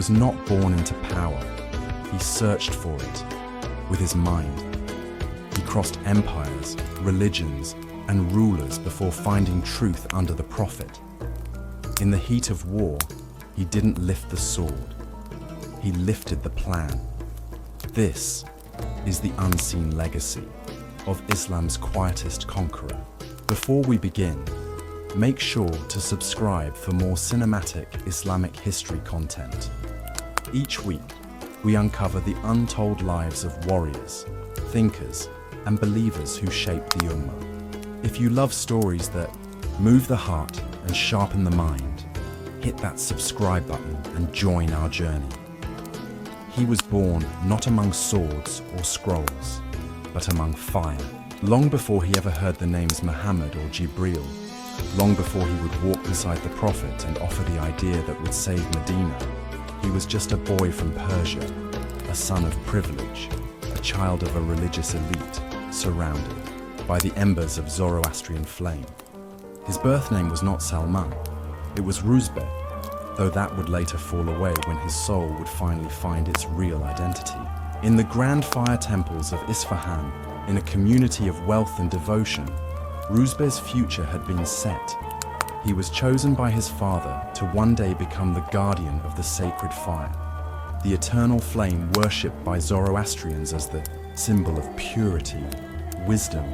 was not born into power. He searched for it with his mind. He crossed empires, religions, and rulers before finding truth under the Prophet. In the heat of war, he didn't lift the sword. He lifted the plan. This is the unseen legacy of Islam's quietest conqueror. Before we begin, make sure to subscribe for more cinematic Islamic history content. Each week, we uncover the untold lives of warriors, thinkers, and believers who shaped the Ummah. If you love stories that move the heart and sharpen the mind, hit that subscribe button and join our journey. He was born not among swords or scrolls, but among fire. Long before he ever heard the names Muhammad or Jibreel, long before he would walk beside the Prophet and offer the idea that would save Medina, he was just a boy from Persia, a son of privilege, a child of a religious elite, surrounded by the embers of Zoroastrian flame. His birth name was not Salman, it was Rusbeh, though that would later fall away when his soul would finally find its real identity. In the grand fire temples of Isfahan, in a community of wealth and devotion, Rusbeh's future had been set. He was chosen by his father to one day become the guardian of the sacred fire, the eternal flame worshipped by Zoroastrians as the symbol of purity, wisdom,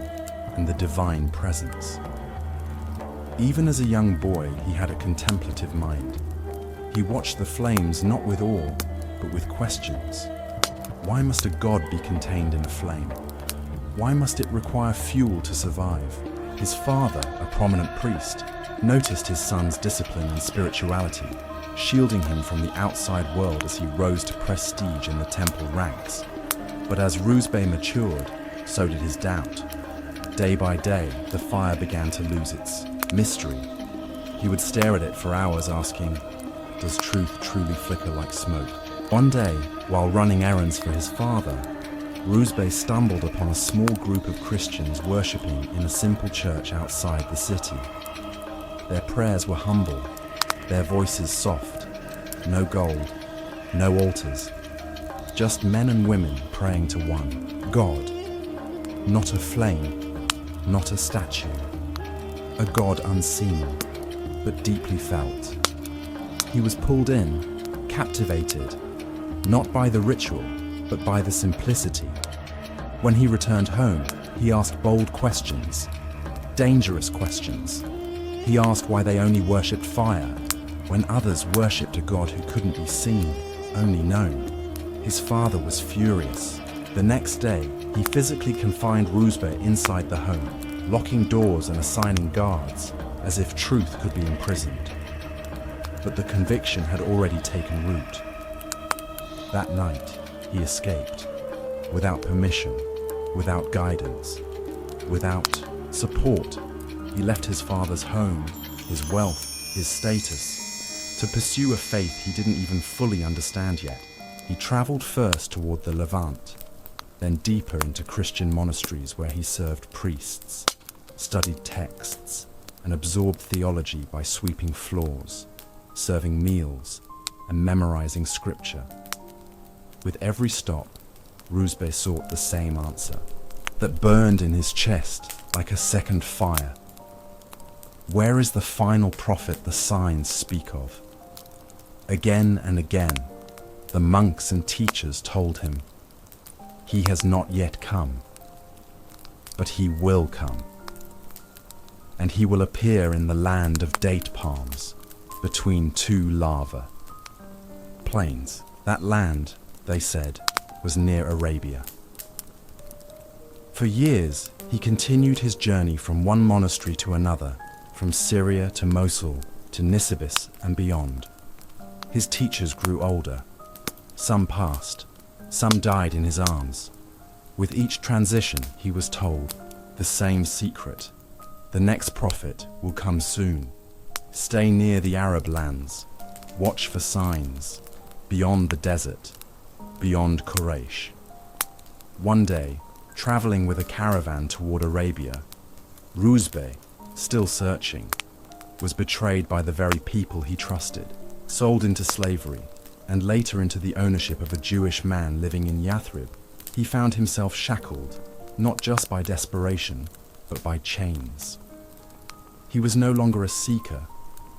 and the divine presence. Even as a young boy, he had a contemplative mind. He watched the flames not with awe, but with questions. Why must a god be contained in a flame? Why must it require fuel to survive? His father, a prominent priest, noticed his son's discipline and spirituality, shielding him from the outside world as he rose to prestige in the temple ranks. But as Rusbeh matured, so did his doubt. Day by day, the fire began to lose its mystery. He would stare at it for hours asking, does truth truly flicker like smoke? One day, while running errands for his father, Rusbeh stumbled upon a small group of Christians worshipping in a simple church outside the city. Their prayers were humble, their voices soft, no gold, no altars, just men and women praying to one God, not a flame, not a statue, a God unseen, but deeply felt. He was pulled in, captivated, not by the ritual, but by the simplicity. When he returned home, he asked bold questions, dangerous questions. He asked why they only worshipped fire, when others worshipped a God who couldn't be seen, only known. His father was furious. The next day, he physically confined Rusbeh inside the home, locking doors and assigning guards, as if truth could be imprisoned. But the conviction had already taken root. That night, he escaped, without permission, without guidance, without support. He left his father's home, his wealth, his status, to pursue a faith he didn't even fully understand yet. He traveled first toward the Levant, then deeper into Christian monasteries where he served priests, studied texts, and absorbed theology by sweeping floors, serving meals, and memorizing scripture. With every stop, Rusbeh sought the same answer, that burned in his chest like a second fire. Where is the final prophet the signs speak of? Again and again, the monks and teachers told him, he has not yet come, but he will come. And he will appear in the land of date palms, between two lava plains. That land, they said, was near Arabia. For years, he continued his journey from one monastery to another, from Syria to Mosul to Nisibis and beyond. His teachers grew older. Some passed, some died in his arms. With each transition, he was told the same secret. The next prophet will come soon. Stay near the Arab lands. Watch for signs. Beyond the desert. Beyond Quraysh. One day, traveling with a caravan toward Arabia, Rusbeh, still searching, was betrayed by the very people he trusted, sold into slavery, and later into the ownership of a Jewish man living in Yathrib, he found himself shackled, not just by desperation, but by chains. He was no longer a seeker,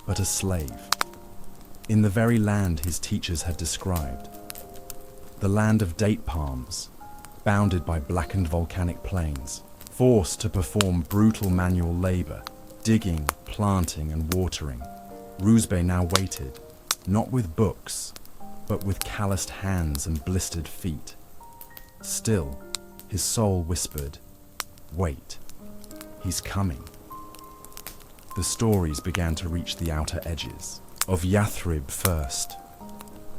but a slave, in the very land his teachers had described, the land of date palms, bounded by blackened volcanic plains, forced to perform brutal manual labor, digging, planting, and watering. Rusbeh now waited, not with books, but with calloused hands and blistered feet. Still, his soul whispered, "Wait, he's coming." The stories began to reach the outer edges. Of Yathrib first,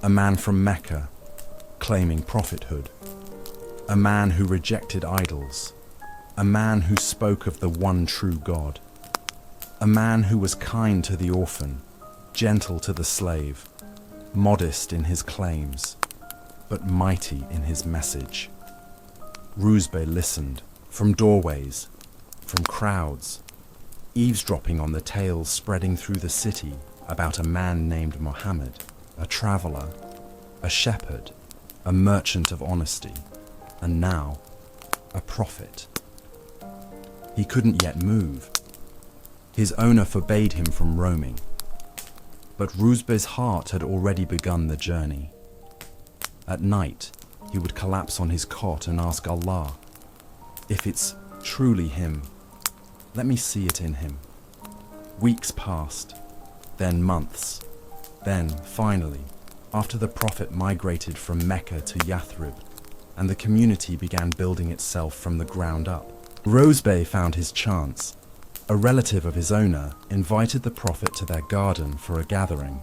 a man from Mecca, claiming prophethood, a man who rejected idols, a man who spoke of the one true God, a man who was kind to the orphan, gentle to the slave, modest in his claims, but mighty in his message. Rusbeh listened, from doorways, from crowds, eavesdropping on the tales spreading through the city about a man named Muhammad, a traveler, a shepherd, a merchant of honesty, and now a prophet. He couldn't yet move. His owner forbade him from roaming. But Rusbeh's heart had already begun the journey. At night, he would collapse on his cot and ask Allah, "If it's truly him, let me see it in him." Weeks passed, then months, then, finally, after the Prophet migrated from Mecca to Yathrib, and the community began building itself from the ground up, Rusbeh found his chance. A relative of his owner invited the Prophet to their garden for a gathering.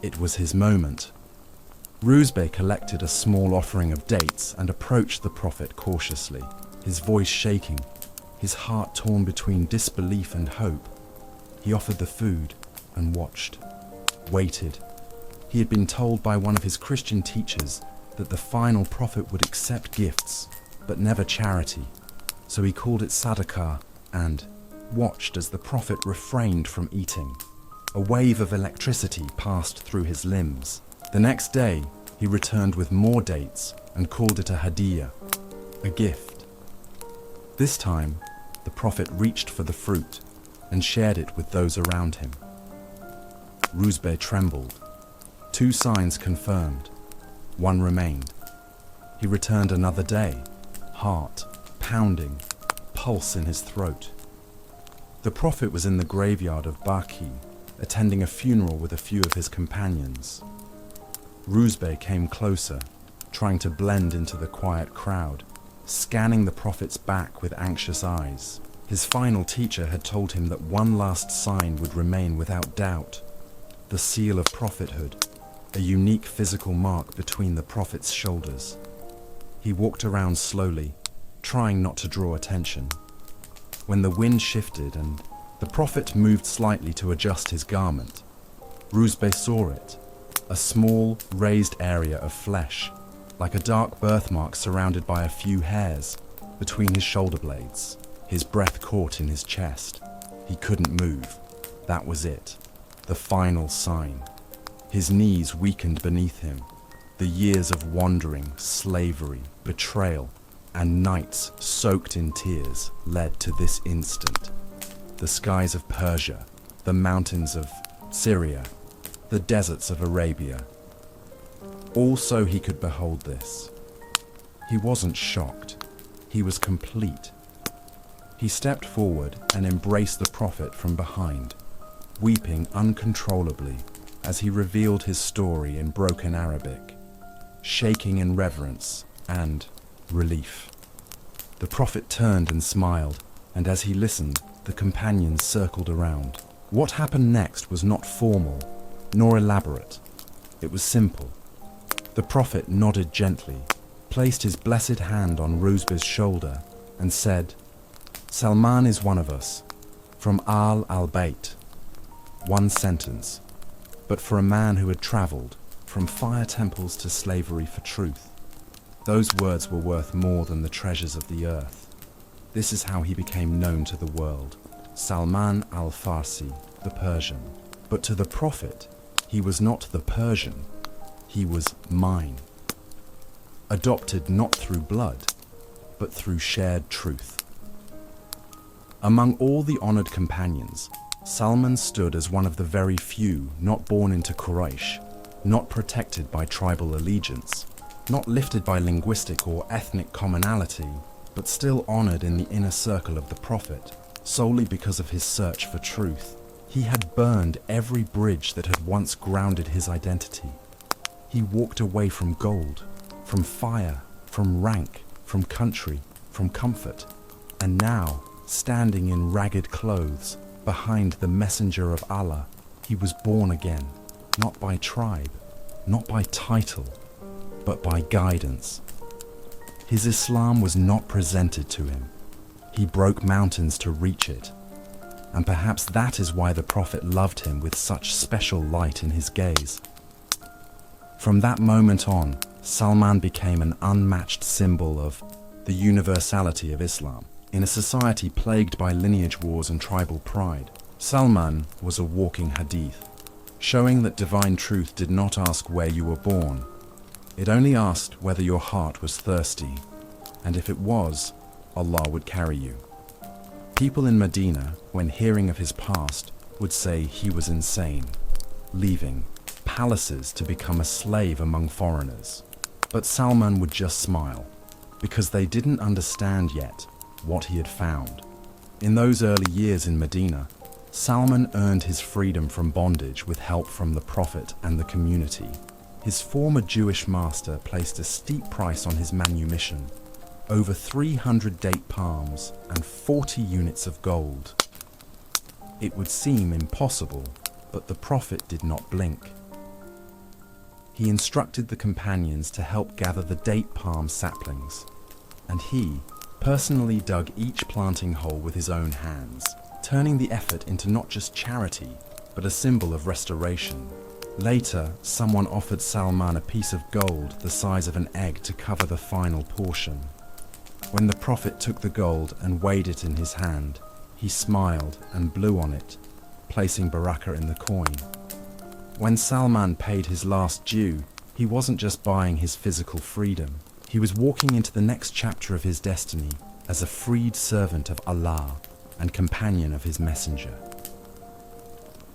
It was his moment. Rusbeh collected a small offering of dates and approached the Prophet cautiously, his voice shaking, his heart torn between disbelief and hope. He offered the food and watched, waited. He had been told by one of his Christian teachers that the final prophet would accept gifts, but never charity, so he called it sadaqah and watched as the Prophet refrained from eating. A wave of electricity passed through his limbs. The next day, he returned with more dates and called it a hadiyah, a gift. This time, the Prophet reached for the fruit and shared it with those around him. Rusbeh trembled. 2 signs confirmed. 1 remained. He returned another day, heart pounding, pulse in his throat. The Prophet was in the graveyard of Baqi, attending a funeral with a few of his companions. Rusbeh came closer, trying to blend into the quiet crowd, scanning the Prophet's back with anxious eyes. His final teacher had told him that one last sign would remain without doubt, the seal of prophethood, a unique physical mark between the Prophet's shoulders. He walked around slowly, trying not to draw attention. When the wind shifted and the Prophet moved slightly to adjust his garment, Rusbeh saw it, a small, raised area of flesh, like a dark birthmark surrounded by a few hairs between his shoulder blades. His breath caught in his chest. He couldn't move. That was it, the final sign. His knees weakened beneath him. The years of wandering, slavery, betrayal, and nights soaked in tears led to this instant. The skies of Persia, the mountains of Syria, the deserts of Arabia. All so he could behold this. He wasn't shocked. He was complete. He stepped forward and embraced the Prophet from behind, weeping uncontrollably as he revealed his story in broken Arabic, shaking in reverence and relief. The Prophet turned and smiled, and as he listened, the companions circled around. What happened next was not formal, nor elaborate. It was simple. The Prophet nodded gently, placed his blessed hand on Rusbeh's shoulder, and said, "Salman is one of us, from al-Bayt." 1 sentence, but for a man who had traveled from fire temples to slavery for truth, those words were worth more than the treasures of the earth. This is how he became known to the world, Salman al-Farsi, the Persian. But to the Prophet, he was not the Persian. He was mine. Adopted not through blood, but through shared truth. Among all the honored companions, Salman stood as one of the very few not born into Quraysh, not protected by tribal allegiance, not lifted by linguistic or ethnic commonality, but still honored in the inner circle of the Prophet, solely because of his search for truth. He had burned every bridge that had once grounded his identity. He walked away from gold, from fire, from rank, from country, from comfort, and now, standing in ragged clothes, behind the messenger of Allah, he was born again, not by tribe, not by title, but by guidance. His Islam was not presented to him. He broke mountains to reach it. And perhaps that is why the Prophet loved him with such special light in his gaze. From that moment on, Salman became an unmatched symbol of the universality of Islam. In a society plagued by lineage wars and tribal pride, Salman was a walking hadith, showing that divine truth did not ask where you were born. It only asked whether your heart was thirsty, and if it was, Allah would carry you. People in Medina, when hearing of his past, would say he was insane, leaving palaces to become a slave among foreigners. But Salman would just smile, because they didn't understand yet what he had found. In those early years in Medina, Salman earned his freedom from bondage with help from the Prophet and the community. His former Jewish master placed a steep price on his manumission, over 300 date palms and 40 units of gold. It would seem impossible, but the Prophet did not blink. He instructed the companions to help gather the date palm saplings, and he personally dug each planting hole with his own hands, turning the effort into not just charity, but a symbol of restoration. Later, someone offered Salman a piece of gold the size of an egg to cover the final portion. When the Prophet took the gold and weighed it in his hand, he smiled and blew on it, placing barakah in the coin. When Salman paid his last due, he wasn't just buying his physical freedom. He was walking into the next chapter of his destiny as a freed servant of Allah and companion of his messenger.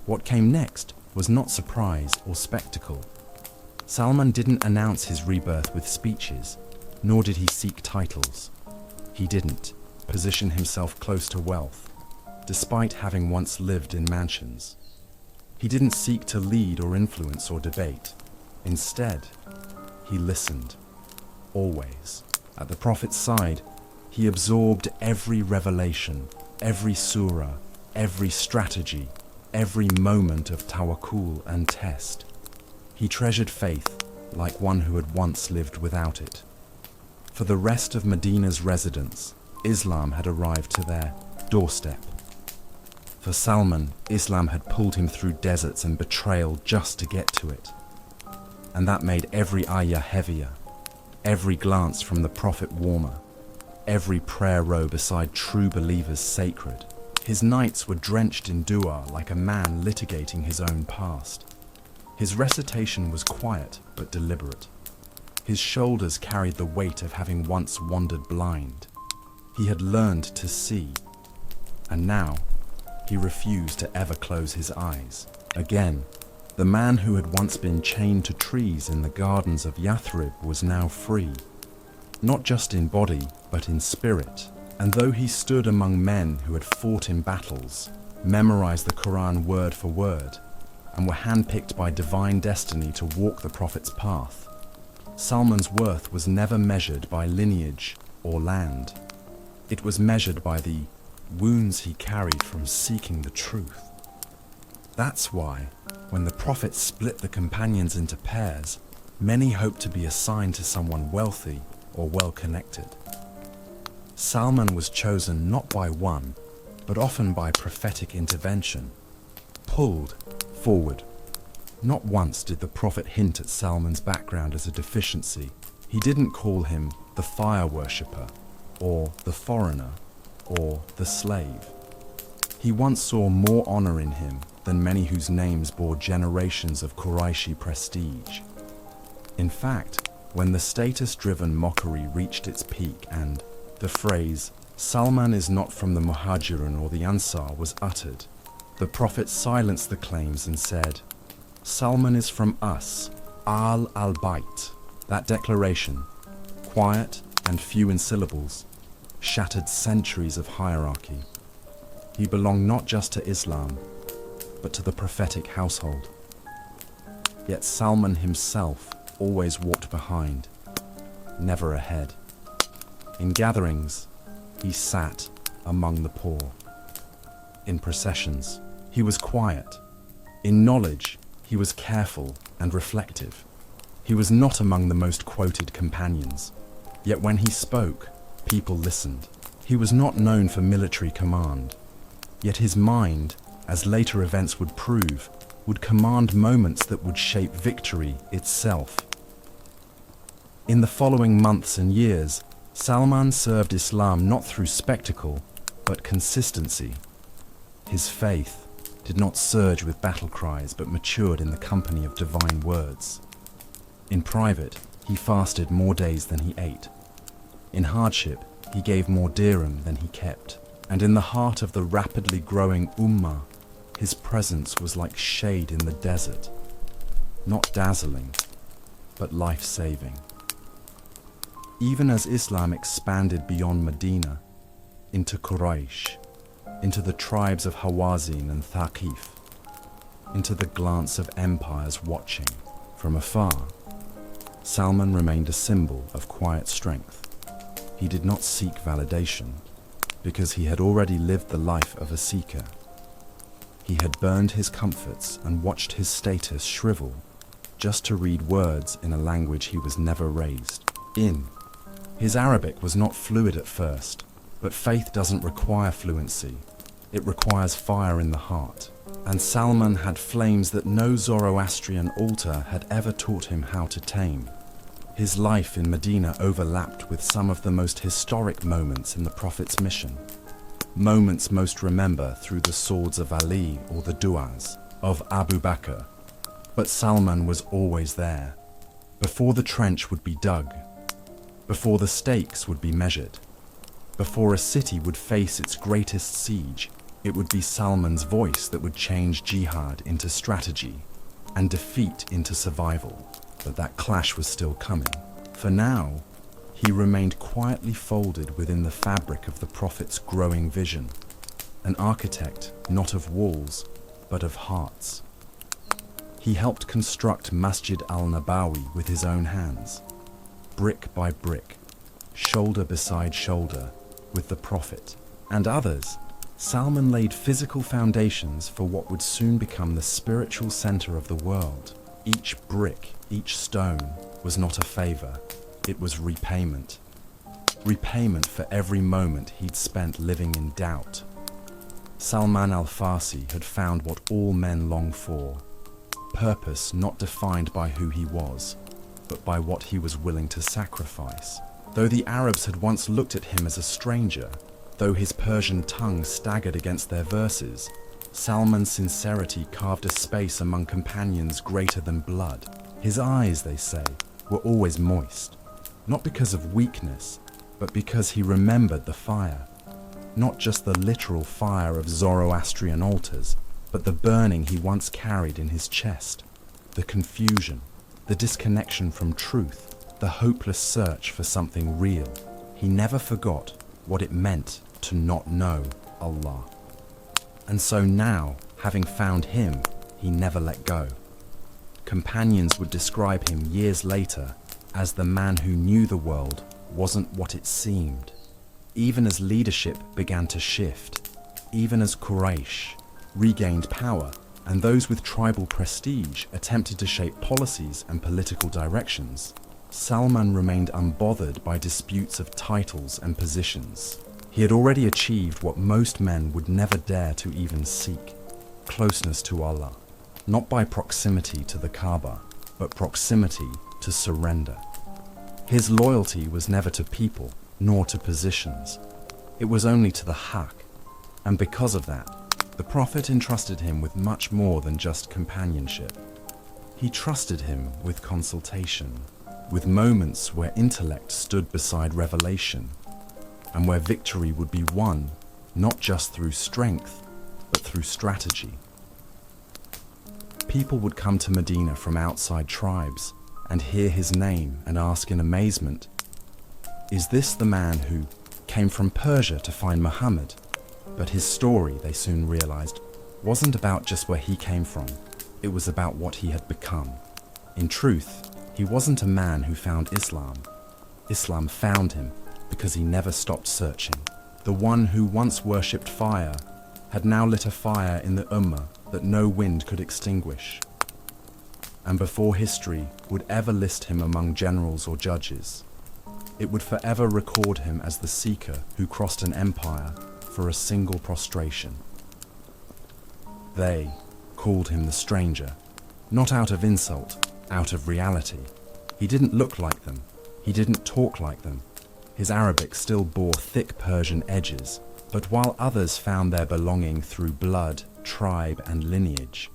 What came next was not surprise or spectacle. Salman didn't announce his rebirth with speeches, nor did he seek titles. He didn't position himself close to wealth, despite having once lived in mansions. He didn't seek to lead or influence or debate. Instead, he listened. Always. At the Prophet's side, he absorbed every revelation, every surah, every strategy, every moment of tawakkul and test. He treasured faith like one who had once lived without it. For the rest of Medina's residents, Islam had arrived to their doorstep. For Salman, Islam had pulled him through deserts and betrayal just to get to it. And that made every ayah heavier, every glance from the Prophet warmer, every prayer row beside true believers sacred. His nights were drenched in dua like a man litigating his own past. His recitation was quiet but deliberate. His shoulders carried the weight of having once wandered blind. He had learned to see, and now he refused to ever close his eyes. Again, the man who had once been chained to trees in the gardens of Yathrib was now free, not just in body, but in spirit. And though he stood among men who had fought in battles, memorized the Quran word for word, and were handpicked by divine destiny to walk the Prophet's path, Salman's worth was never measured by lineage or land. It was measured by the wounds he carried from seeking the truth. That's why, when the Prophet split the companions into pairs, many hoped to be assigned to someone wealthy or well-connected. Salman was chosen not by one, but often by prophetic intervention, pulled forward. Not once did the Prophet hint at Salman's background as a deficiency. He didn't call him the fire worshipper, or the foreigner, or the slave. He once saw more honor in him than many whose names bore generations of Qurayshi prestige. In fact, when the status-driven mockery reached its peak and the phrase, "Salman is not from the Muhajirun or the Ansar" was uttered, the Prophet silenced the claims and said, "Salman is from us, al-Bayt." That declaration, quiet and few in syllables, shattered centuries of hierarchy. He belonged not just to Islam, but to the prophetic household. Yet Salman himself always walked behind, never ahead. In gatherings, he sat among the poor. In processions, he was quiet. In knowledge, he was careful and reflective. He was not among the most quoted companions. Yet when he spoke, people listened. He was not known for military command. Yet his mind, as later events would prove, would command moments that would shape victory itself. In the following months and years, Salman served Islam not through spectacle, but consistency. His faith did not surge with battle cries, but matured in the company of divine words. In private, he fasted more days than he ate. In hardship, he gave more dirham than he kept. And in the heart of the rapidly growing Ummah, his presence was like shade in the desert, not dazzling, but life-saving. Even as Islam expanded beyond Medina, into Quraysh, into the tribes of Hawazin and Thaqif, into the glance of empires watching from afar, Salman remained a symbol of quiet strength. He did not seek validation, because he had already lived the life of a seeker. He had burned his comforts and watched his status shrivel, just to read words in a language he was never raised in. His Arabic was not fluid at first, but faith doesn't require fluency. It requires fire in the heart. And Salman had flames that no Zoroastrian altar had ever taught him how to tame. His life in Medina overlapped with some of the most historic moments in the Prophet's mission. Moments most remember through the swords of Ali or the du'as of Abu Bakr. But Salman was always there, before the trench would be dug, before the stakes would be measured, before a city would face its greatest siege. It would be Salman's voice that would change jihad into strategy and defeat into survival. But that clash was still coming. For now, he remained quietly folded within the fabric of the Prophet's growing vision, an architect not of walls, but of hearts. He helped construct Masjid al-Nabawi with his own hands, brick by brick, shoulder beside shoulder, with the Prophet and others. Salman laid physical foundations for what would soon become the spiritual center of the world. Each brick, each stone was not a favor, it was repayment. Repayment for every moment he'd spent living in doubt. Salman al-Farsi had found what all men long for, purpose not defined by who he was, but by what he was willing to sacrifice. Though the Arabs had once looked at him as a stranger, though his Persian tongue staggered against their verses, Salman's sincerity carved a space among companions greater than blood. His eyes, they say, were always moist, not because of weakness, but because he remembered the fire. Not just the literal fire of Zoroastrian altars, but the burning he once carried in his chest, the confusion, the disconnection from truth, the hopeless search for something real. He never forgot what it meant to not know Allah. And so now, having found him, he never let go. Companions would describe him years later as the man who knew the world wasn't what it seemed. Even as leadership began to shift, even as Quraysh regained power and those with tribal prestige attempted to shape policies and political directions, Salman remained unbothered by disputes of titles and positions. He had already achieved what most men would never dare to even seek: closeness to Allah, not by proximity to the Kaaba, but proximity to surrender. His loyalty was never to people, nor to positions. It was only to the Haqq, and because of that, the Prophet entrusted him with much more than just companionship. He trusted him with consultation. with moments where intellect stood beside revelation, and where victory would be won not just through strength, but through strategy. People would come to Medina from outside tribes and hear his name and ask in amazement, "Is this the man who came from Persia to find Muhammad?" But his story, they soon realized, wasn't about just where he came from. It was about what he had become. In truth, he wasn't a man who found Islam. Islam found him because he never stopped searching. The one who once worshipped fire had now lit a fire in the Ummah that no wind could extinguish. And before history would ever list him among generals or judges, it would forever record him as the seeker who crossed an empire for a single prostration. They called him the stranger, not out of insult, out of reality. He didn't look like them. He didn't talk like them. His Arabic still bore thick Persian edges, but while others found their belonging through blood, tribe, and lineage,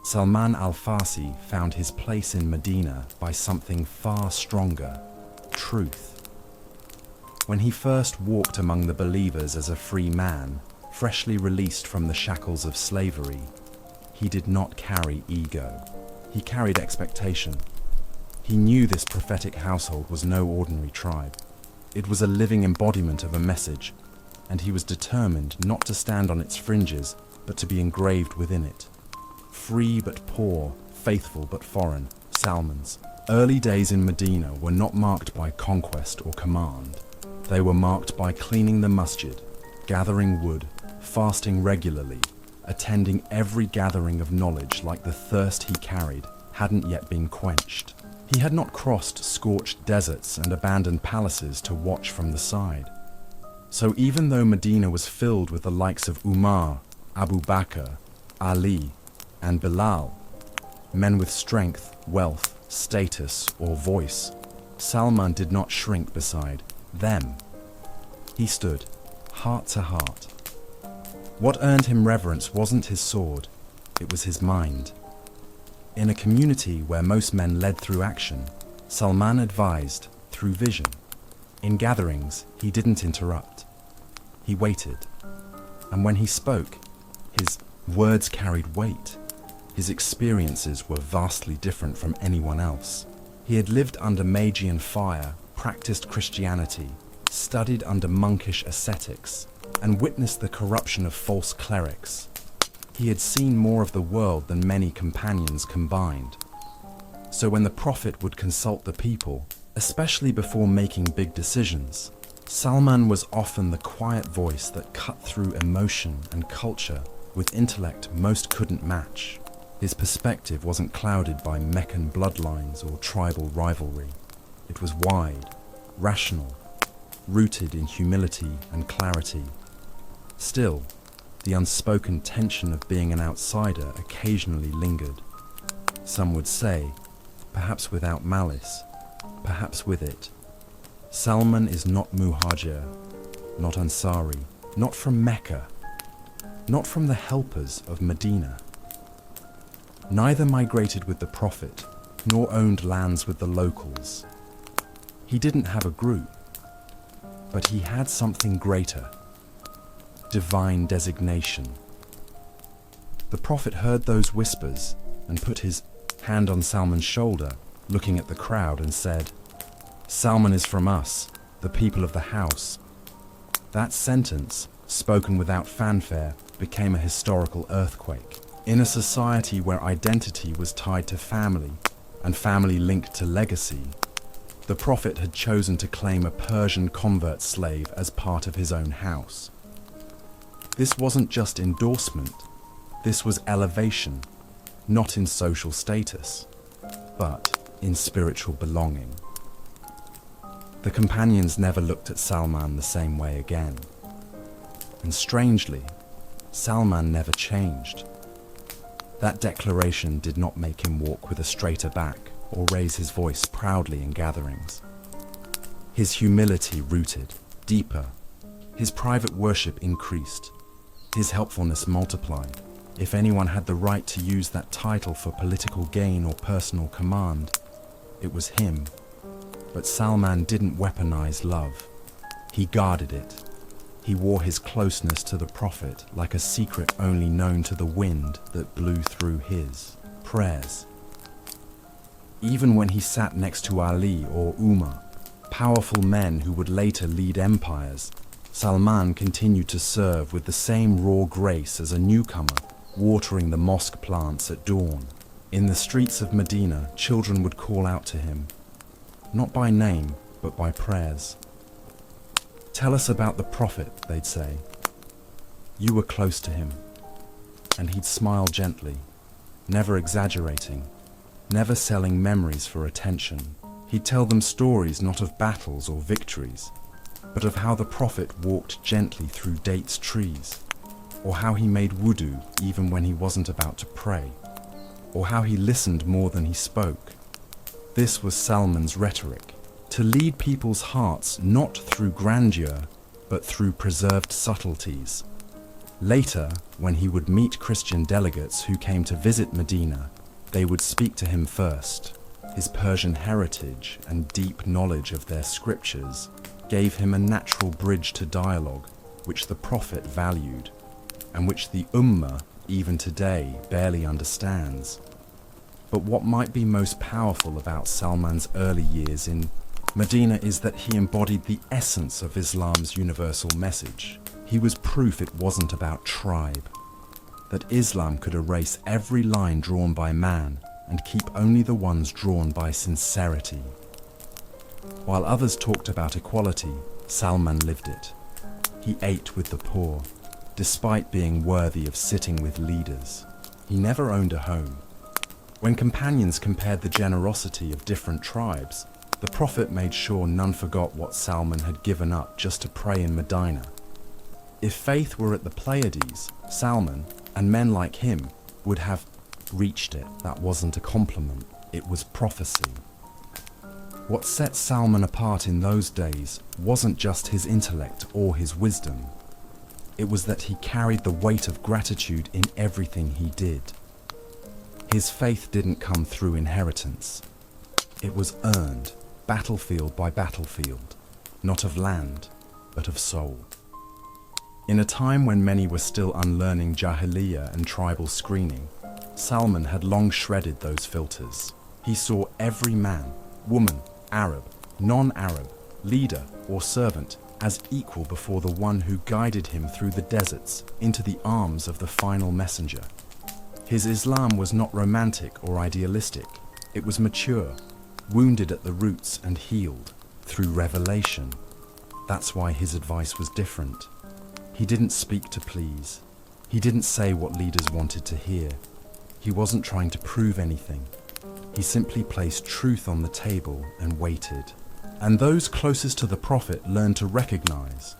Salman al-Farsi found his place in Medina by something far stronger: truth. When he first walked among the believers as a free man, freshly released from the shackles of slavery, he did not carry ego. He carried expectation. He knew this prophetic household was no ordinary tribe. It was a living embodiment of a message, and he was determined not to stand on its fringes, but to be engraved within it. Free but poor, faithful but foreign, Salman's early days in Medina were not marked by conquest or command. They were marked by cleaning the masjid, gathering wood, fasting regularly, attending every gathering of knowledge like the thirst he carried hadn't yet been quenched. He had not crossed scorched deserts and abandoned palaces to watch from the side. So even though Medina was filled with the likes of Umar, Abu Bakr, Ali, and Bilal, men with strength, wealth, status, or voice, Salman did not shrink beside them. He stood, heart to heart. What earned him reverence wasn't his sword, it was his mind. In a community where most men led through action, Salman advised through vision. In gatherings, he didn't interrupt. He waited. And when he spoke, his words carried weight. His experiences were vastly different from anyone else. He had lived under Magian fire, practiced Christianity, studied under monkish ascetics, and witnessed the corruption of false clerics. He had seen more of the world than many companions combined. So when the Prophet would consult the people, especially before making big decisions, Salman was often the quiet voice that cut through emotion and culture with intellect most couldn't match. His perspective wasn't clouded by Meccan bloodlines or tribal rivalry. It was wide, rational, rooted in humility and clarity. Still, the unspoken tension of being an outsider occasionally lingered. Some would say, perhaps without malice, perhaps with it, Salman is not Muhajir, not Ansari, not from Mecca, not from the helpers of Medina. Neither migrated with the Prophet, nor owned lands with the locals. He didn't have a group, but he had something greater: divine designation. The Prophet heard those whispers and put his hand on Salman's shoulder, looking at the crowd, and said, "Salman is from us, the people of the house." That sentence, spoken without fanfare, became a historical earthquake. In a society where identity was tied to family, and family linked to legacy, the Prophet had chosen to claim a Persian convert slave as part of his own house. This wasn't just endorsement, this was elevation, not in social status, but in spiritual belonging. The companions never looked at Salman the same way again. And strangely, Salman never changed. That declaration did not make him walk with a straighter back or raise his voice proudly in gatherings. His humility rooted deeper. His private worship increased. His helpfulness multiplied. If anyone had the right to use that title for political gain or personal command, it was him. But Salman didn't weaponize love. He guarded it. He wore his closeness to the Prophet like a secret only known to the wind that blew through his prayers. Even when he sat next to Ali or Ummah, powerful men who would later lead empires, Salman continued to serve with the same raw grace as a newcomer, watering the mosque plants at dawn. In the streets of Medina, children would call out to him, not by name, but by prayers. "Tell us about the Prophet," they'd say. "You were close to him." And he'd smile gently, never exaggerating, never selling memories for attention. He'd tell them stories not of battles or victories, but of how the Prophet walked gently through dates trees, or how he made wudu even when he wasn't about to pray, or how he listened more than he spoke. This was Salman's rhetoric, to lead people's hearts not through grandeur, but through preserved subtleties. Later, when he would meet Christian delegates who came to visit Medina, they would speak to him first. His Persian heritage and deep knowledge of their scriptures gave him a natural bridge to dialogue, which the Prophet valued, and which the Ummah, even today, barely understands. But what might be most powerful about Salman's early years in Medina is that he embodied the essence of Islam's universal message. He was proof it wasn't about tribe, that Islam could erase every line drawn by man and keep only the ones drawn by sincerity. While others talked about equality, Salman lived it. He ate with the poor, despite being worthy of sitting with leaders. He never owned a home. When companions compared the generosity of different tribes, the Prophet made sure none forgot what Salman had given up just to pray in Medina. If faith were at the Pleiades, Salman, and men like him, would have reached it. That wasn't a compliment, it was prophecy. What set Salman apart in those days wasn't just his intellect or his wisdom. It was that he carried the weight of gratitude in everything he did. His faith didn't come through inheritance. It was earned, battlefield by battlefield, not of land, but of soul. In a time when many were still unlearning Jahiliyyah and tribal screening, Salman had long shredded those filters. He saw every man, woman, Arab, non-Arab, leader or servant as equal before the one who guided him through the deserts into the arms of the final messenger. His Islam was not romantic or idealistic. It was mature, wounded at the roots and healed through revelation. That's why his advice was different. He didn't speak to please. He didn't say what leaders wanted to hear. He wasn't trying to prove anything. He simply placed truth on the table and waited. And those closest to the Prophet learned to recognize,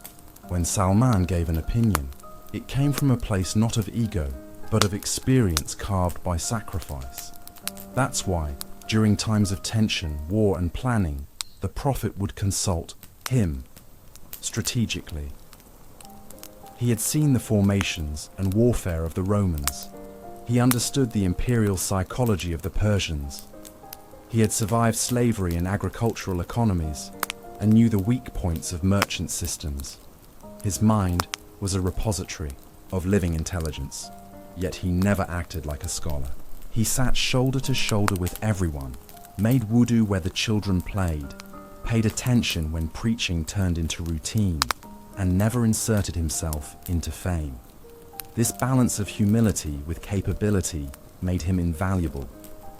when Salman gave an opinion, it came from a place not of ego, but of experience carved by sacrifice. That's why, during times of tension, war and planning, the Prophet would consult him strategically. He had seen the formations and warfare of the Romans. He understood the imperial psychology of the Persians. He had survived slavery in agricultural economies and knew the weak points of merchant systems. His mind was a repository of living intelligence, yet he never acted like a scholar. He sat shoulder to shoulder with everyone, made wudu where the children played, paid attention when preaching turned into routine, and never inserted himself into fame. This balance of humility with capability made him invaluable,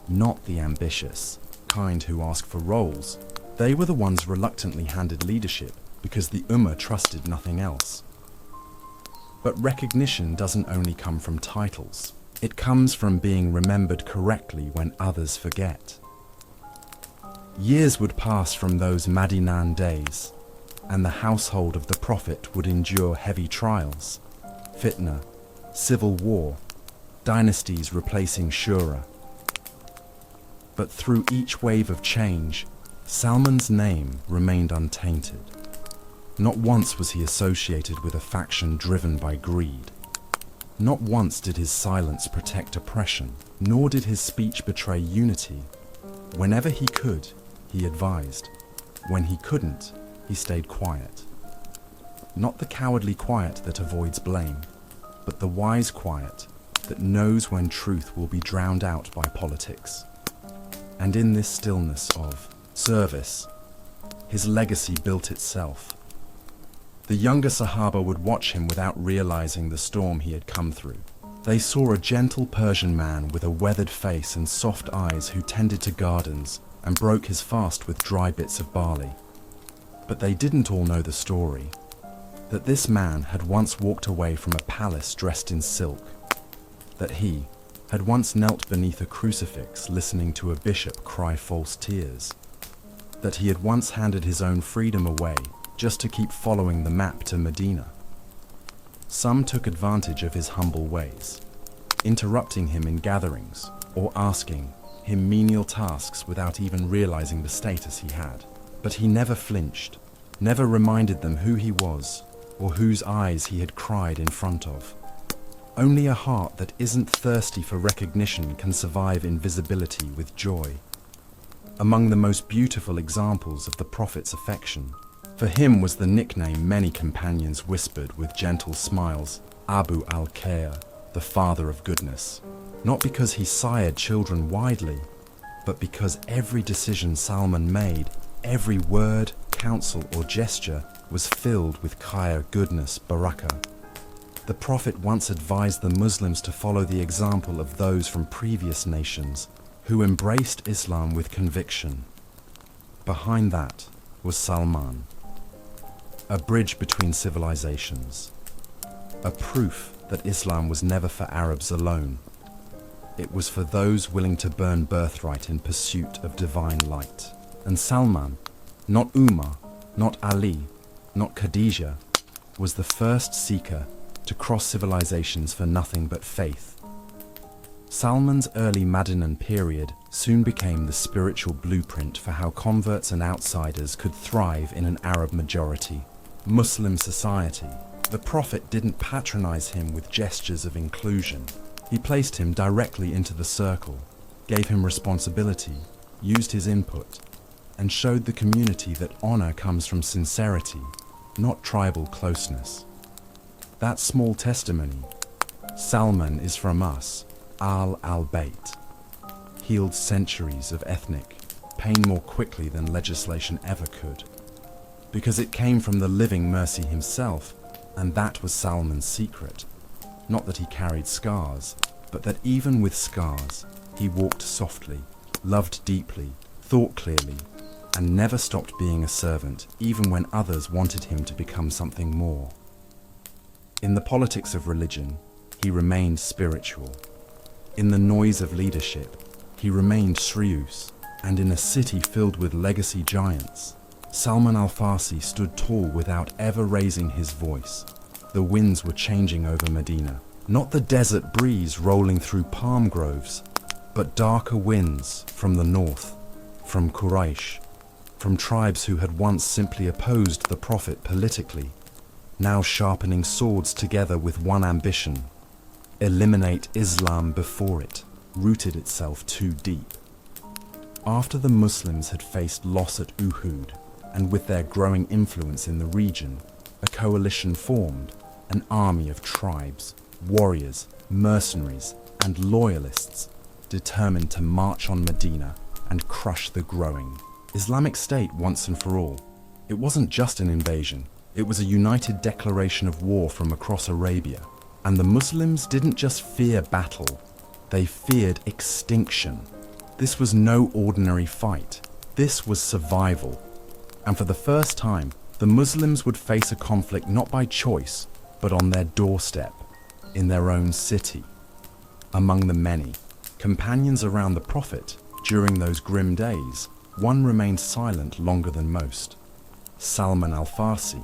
not the ambitious kind who ask for roles. They were the ones reluctantly handed leadership because the Ummah trusted nothing else. But recognition doesn't only come from titles. It comes from being remembered correctly when others forget. Years would pass from those Madinan days, and the household of the Prophet would endure heavy trials, fitna, civil war, dynasties replacing shura. But through each wave of change, Salman's name remained untainted. Not once was he associated with a faction driven by greed. Not once did his silence protect oppression, nor did his speech betray unity. Whenever he could, he advised. When he couldn't, he stayed quiet. Not the cowardly quiet that avoids blame, but the wise quiet that knows when truth will be drowned out by politics. And in this stillness of service, his legacy built itself. The younger Sahaba would watch him without realizing the storm he had come through. They saw a gentle Persian man with a weathered face and soft eyes who tended to gardens and broke his fast with dry bits of barley. But they didn't all know the story, that this man had once walked away from a palace dressed in silk, that he had once knelt beneath a crucifix listening to a bishop cry false tears, that he had once handed his own freedom away just to keep following the map to Medina. Some took advantage of his humble ways, interrupting him in gatherings or asking him menial tasks without even realizing the status he had. But he never flinched, never reminded them who he was or whose eyes he had cried in front of. Only a heart that isn't thirsty for recognition can survive invisibility with joy. Among the most beautiful examples of the Prophet's affection for him was the nickname many companions whispered with gentle smiles, Abu al-Khair, the father of goodness. Not because he sired children widely, but because every decision Salman made, every word, counsel or gesture was filled with khair, goodness, barakah. The Prophet once advised the Muslims to follow the example of those from previous nations who embraced Islam with conviction. Behind that was Salman, a bridge between civilizations, a proof that Islam was never for Arabs alone. It was for those willing to burn birthright in pursuit of divine light. And Salman, not Ummah, not Ali, not Khadijah, was the first seeker to cross civilizations for nothing but faith. Salman's early Madinan period soon became the spiritual blueprint for how converts and outsiders could thrive in an Arab majority Muslim society. The Prophet didn't patronize him with gestures of inclusion. He placed him directly into the circle, gave him responsibility, used his input, and showed the community that honor comes from sincerity, not tribal closeness. That small testimony, Salman is from us, al-Bayt, healed centuries of ethnic pain more quickly than legislation ever could, because it came from the living mercy himself, and that was Salman's secret. Not that he carried scars, but that even with scars, he walked softly, loved deeply, thought clearly, and never stopped being a servant, even when others wanted him to become something more. In the politics of religion, he remained spiritual. In the noise of leadership, he remained Shrius, and in a city filled with legacy giants, Salman al-Farsi stood tall without ever raising his voice. The winds were changing over Medina, not the desert breeze rolling through palm groves, but darker winds from the north, from Quraysh, from tribes who had once simply opposed the Prophet politically, now sharpening swords together with one ambition: eliminate Islam before it rooted itself too deep. After the Muslims had faced loss at Uhud, and with their growing influence in the region, a coalition formed, an army of tribes, warriors, mercenaries, and loyalists, determined to march on Medina and crush the growing Islamic State once and for all. It wasn't just an invasion, it was a united declaration of war from across Arabia. And the Muslims didn't just fear battle, they feared extinction. This was no ordinary fight, this was survival. And for the first time, the Muslims would face a conflict not by choice, but on their doorstep, in their own city. Among the many companions around the Prophet during those grim days, one remained silent longer than most: Salman al-Farsi.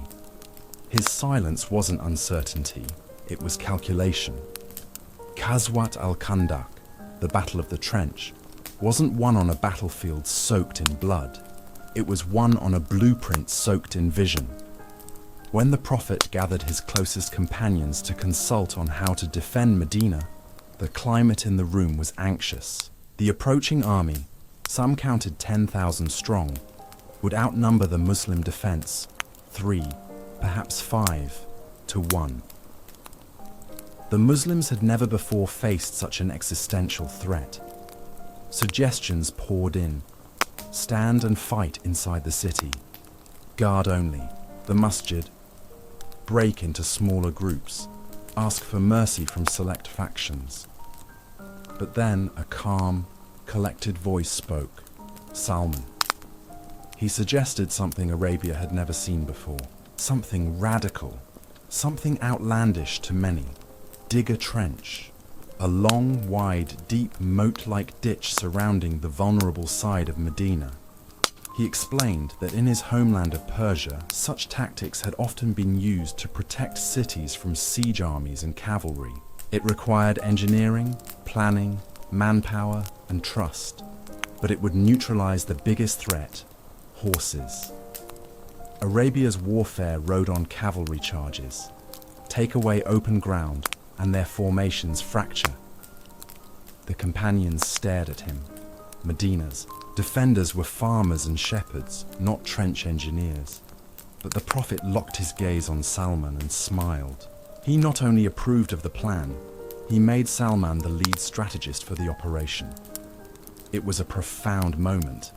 His silence wasn't uncertainty, it was calculation. Ghazwat al-Khandaq, the Battle of the Trench, wasn't won on a battlefield soaked in blood. It was won on a blueprint soaked in vision. When the Prophet gathered his closest companions to consult on how to defend Medina, the climate in the room was anxious. The approaching army, some counted 10,000 strong, would outnumber the Muslim defense 3, perhaps 5 to 1. The Muslims had never before faced such an existential threat. Suggestions poured in. Stand and fight inside the city. Guard only the masjid. Break into smaller groups. Ask for mercy from select factions. But then a calm, collected voice spoke. Salman. He suggested something Arabia had never seen before. Something radical. Something outlandish to many. Dig a trench. A long, wide, deep moat-like ditch surrounding the vulnerable side of Medina. He explained that in his homeland of Persia, such tactics had often been used to protect cities from siege armies and cavalry. It required engineering, planning, manpower, and trust, but it would neutralize the biggest threat: horses. Arabia's warfare rode on cavalry charges. Take away open ground, and their formations fracture. The companions stared at him. Medina's defenders were farmers and shepherds, not trench engineers. But the Prophet locked his gaze on Salman and smiled. He not only approved of the plan, he made Salman the lead strategist for the operation. It was a profound moment.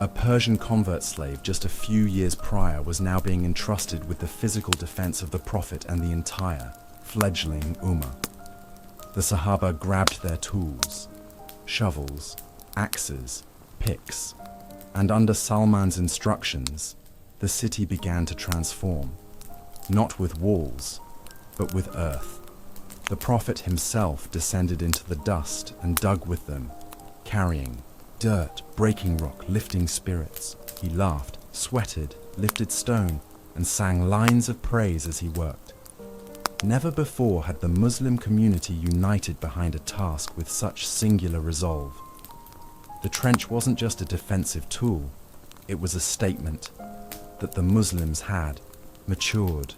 A Persian convert slave just a few years prior was now being entrusted with the physical defense of the Prophet and the entire fledgling Ummah. The Sahaba grabbed their tools, shovels, axes, picks, and under Salman's instructions, the city began to transform, not with walls, but with earth. The Prophet himself descended into the dust and dug with them, carrying dirt, breaking rock, lifting spirits. He laughed, sweated, lifted stone, and sang lines of praise as he worked. Never before had the Muslim community united behind a task with such singular resolve. The trench wasn't just a defensive tool, it was a statement that the Muslims had matured.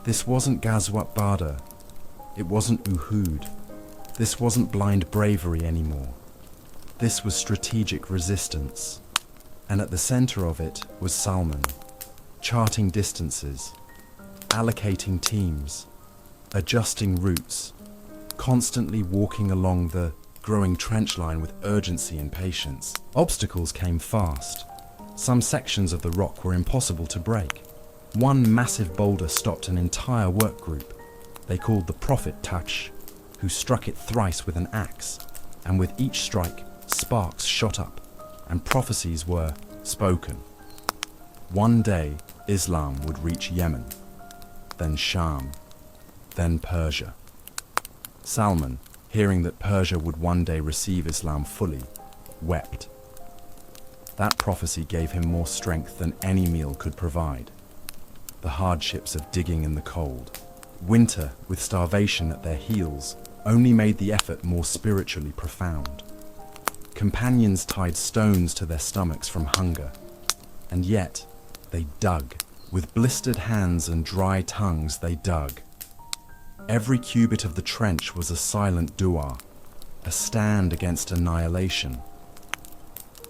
This wasn't Ghazwat Badr, it wasn't Uhud, this wasn't blind bravery anymore. This was strategic resistance, and at the center of it was Salman, charting distances, allocating teams, adjusting routes, constantly walking along the growing trench line with urgency and patience. Obstacles came fast. Some sections of the rock were impossible to break. One massive boulder stopped an entire work group. They called the Prophet touch, who struck it thrice with an axe, and with each strike, sparks shot up, and prophecies were spoken. One day, Islam would reach Yemen, then Sham, then Persia. Salman, hearing that Persia would one day receive Islam fully, wept. That prophecy gave him more strength than any meal could provide. The hardships of digging in the cold, winter with starvation at their heels, only made the effort more spiritually profound. Companions tied stones to their stomachs from hunger, and yet they dug. With blistered hands and dry tongues they dug. Every cubit of the trench was a silent dua, a stand against annihilation.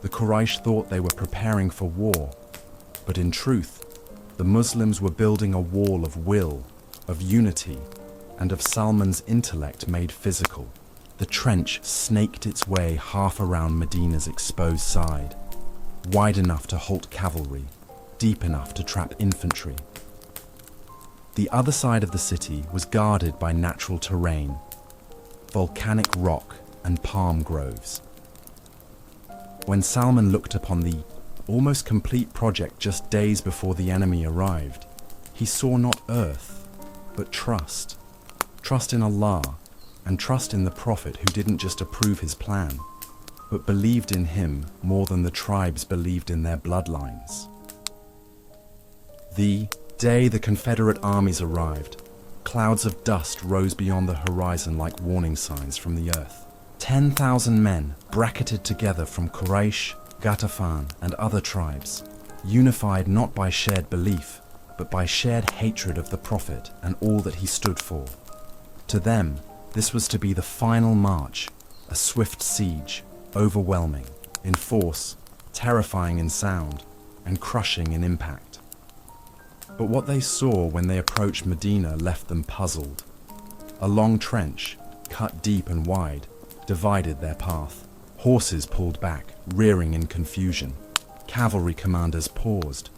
The Quraysh thought they were preparing for war, but in truth, the Muslims were building a wall of will, of unity, and of Salman's intellect made physical. The trench snaked its way half around Medina's exposed side, wide enough to halt cavalry, deep enough to trap infantry. The other side of the city was guarded by natural terrain, volcanic rock and palm groves. When Salman looked upon the almost complete project just days before the enemy arrived, he saw not earth, but trust. Trust in Allah, and trust in the Prophet who didn't just approve his plan, but believed in him more than the tribes believed in their bloodlines. The day the Confederate armies arrived, clouds of dust rose beyond the horizon like warning signs from the earth. 10,000 men bracketed together from Quraysh, Ghatafan, and other tribes, unified not by shared belief, but by shared hatred of the Prophet and all that he stood for. To them, this was to be the final march, a swift siege, overwhelming in force, terrifying in sound, and crushing in impact. But what they saw when they approached Medina left them puzzled. A long trench, cut deep and wide, divided their path. Horses pulled back, rearing in confusion. Cavalry commanders paused.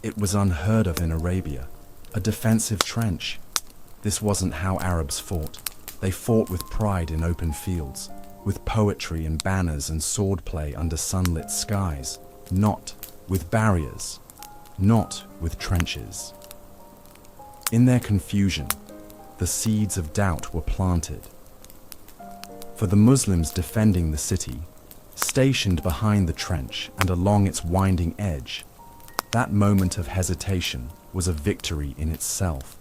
It was unheard of in Arabia. A defensive trench. This wasn't how Arabs fought. They fought with pride in open fields, with poetry and banners and swordplay under sunlit skies, not with barriers, not with trenches. In their confusion, the seeds of doubt were planted. For the Muslims defending the city, stationed behind the trench and along its winding edge, that moment of hesitation was a victory in itself.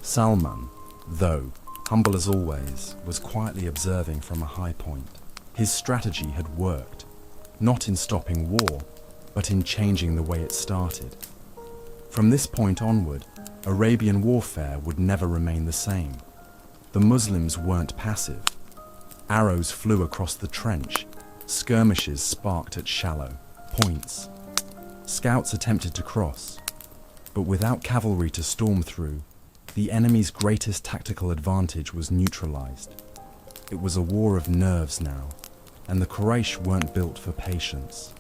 Salman, though humble as always, was quietly observing from a high point. His strategy had worked, not in stopping war, but in changing the way it started. From this point onward, Arabian warfare would never remain the same. The Muslims weren't passive. Arrows flew across the trench, skirmishes sparked at shallow points. Scouts attempted to cross, but without cavalry to storm through, the enemy's greatest tactical advantage was neutralized. It was a war of nerves now, and the Quraysh weren't built for patience.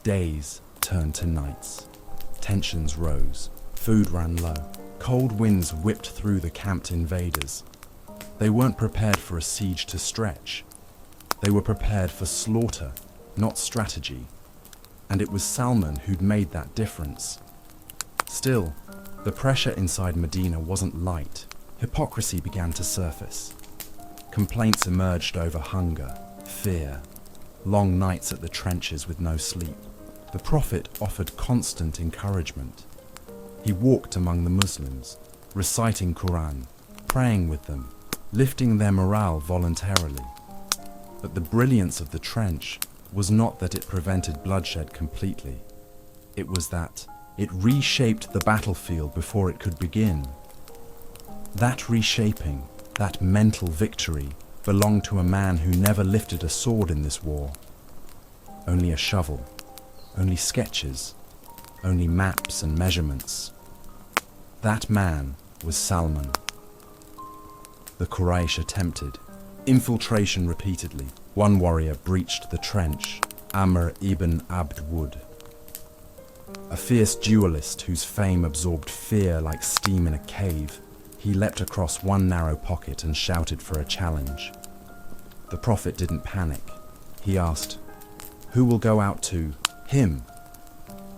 Days turned to nights. Tensions rose. Food ran low. Cold winds whipped through the camped invaders. They weren't prepared for a siege to stretch. They were prepared for slaughter, not strategy. And it was Salman who'd made that difference. Still, the pressure inside Medina wasn't light. Hypocrisy began to surface. Complaints emerged over hunger, fear, long nights at the trenches with no sleep. The Prophet offered constant encouragement. He walked among the Muslims, reciting Quran, praying with them, lifting their morale voluntarily. But the brilliance of the trench was not that it prevented bloodshed completely. It was that it reshaped the battlefield before it could begin. That reshaping, that mental victory, belonged to a man who never lifted a sword in this war. Only a shovel, only sketches, only maps and measurements. That man was Salman. The Quraysh attempted. Infiltration repeatedly. One warrior breached the trench, Amr ibn Abd Wud. A fierce duelist whose fame absorbed fear like steam in a cave, he leapt across one narrow pocket and shouted for a challenge. The Prophet didn't panic. He asked, "Who will go out to him?"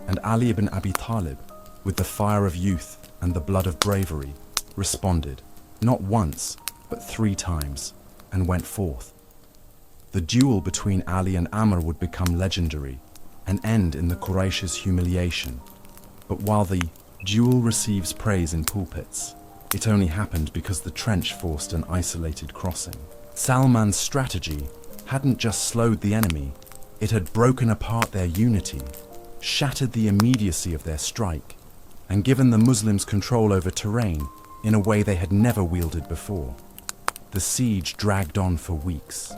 And Ali ibn Abi Talib, with the fire of youth and the blood of bravery, responded, not once, but 3 times, and went forth. The duel between Ali and Amr would become legendary and end in the Quraysh's humiliation. But while the duel receives praise in pulpits, it only happened because the trench forced an isolated crossing. Salman's strategy hadn't just slowed the enemy, it had broken apart their unity, shattered the immediacy of their strike, and given the Muslims control over terrain in a way they had never wielded before. The siege dragged on for weeks.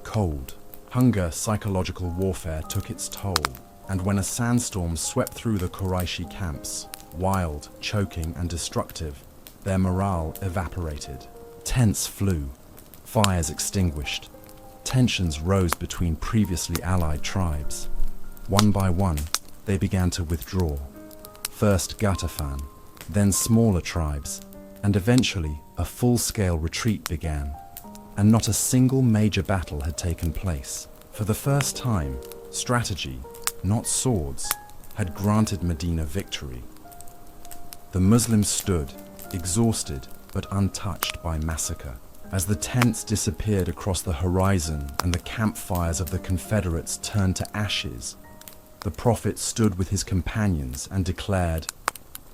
Cold, hunger, psychological warfare took its toll, and when a sandstorm swept through the Qurayshi camps, wild, choking, and destructive, their morale evaporated. Tents flew, fires extinguished, tensions rose between previously allied tribes. One by one, they began to withdraw. First Ghatafan, then smaller tribes, and eventually a full-scale retreat began. And not a single major battle had taken place. For the first time, strategy, not swords, had granted Medina victory. The Muslims stood, exhausted but untouched by massacre. As the tents disappeared across the horizon and the campfires of the Confederates turned to ashes, the Prophet stood with his companions and declared,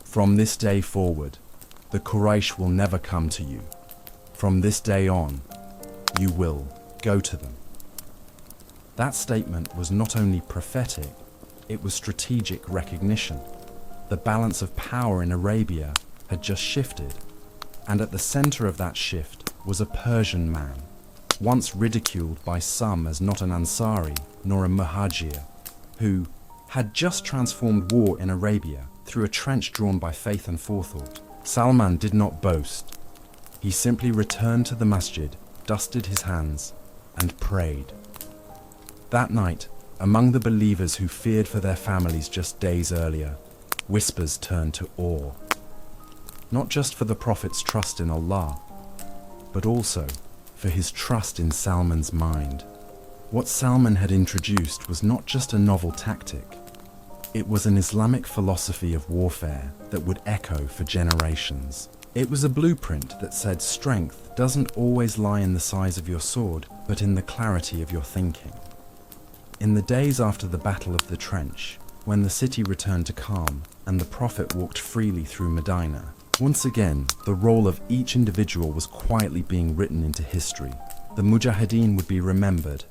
"From this day forward, the Quraysh will never come to you. From this day on, you will go to them." That statement was not only prophetic, it was strategic recognition. The balance of power in Arabia had just shifted, and at the center of that shift was a Persian man, once ridiculed by some as not an Ansari nor a Muhajir, who, had just transformed war in Arabia through a trench drawn by faith and forethought. Salman did not boast. He simply returned to the masjid, dusted his hands, and prayed. That night, among the believers who feared for their families just days earlier, whispers turned to awe. Not just for the Prophet's trust in Allah, but also for his trust in Salman's mind. What Salman had introduced was not just a novel tactic. It was an Islamic philosophy of warfare that would echo for generations. It was a blueprint that said strength doesn't always lie in the size of your sword, but in the clarity of your thinking. In the days after the Battle of the Trench, when the city returned to calm and the Prophet walked freely through Medina, once again, the role of each individual was quietly being written into history. The Mujahideen would be remembered.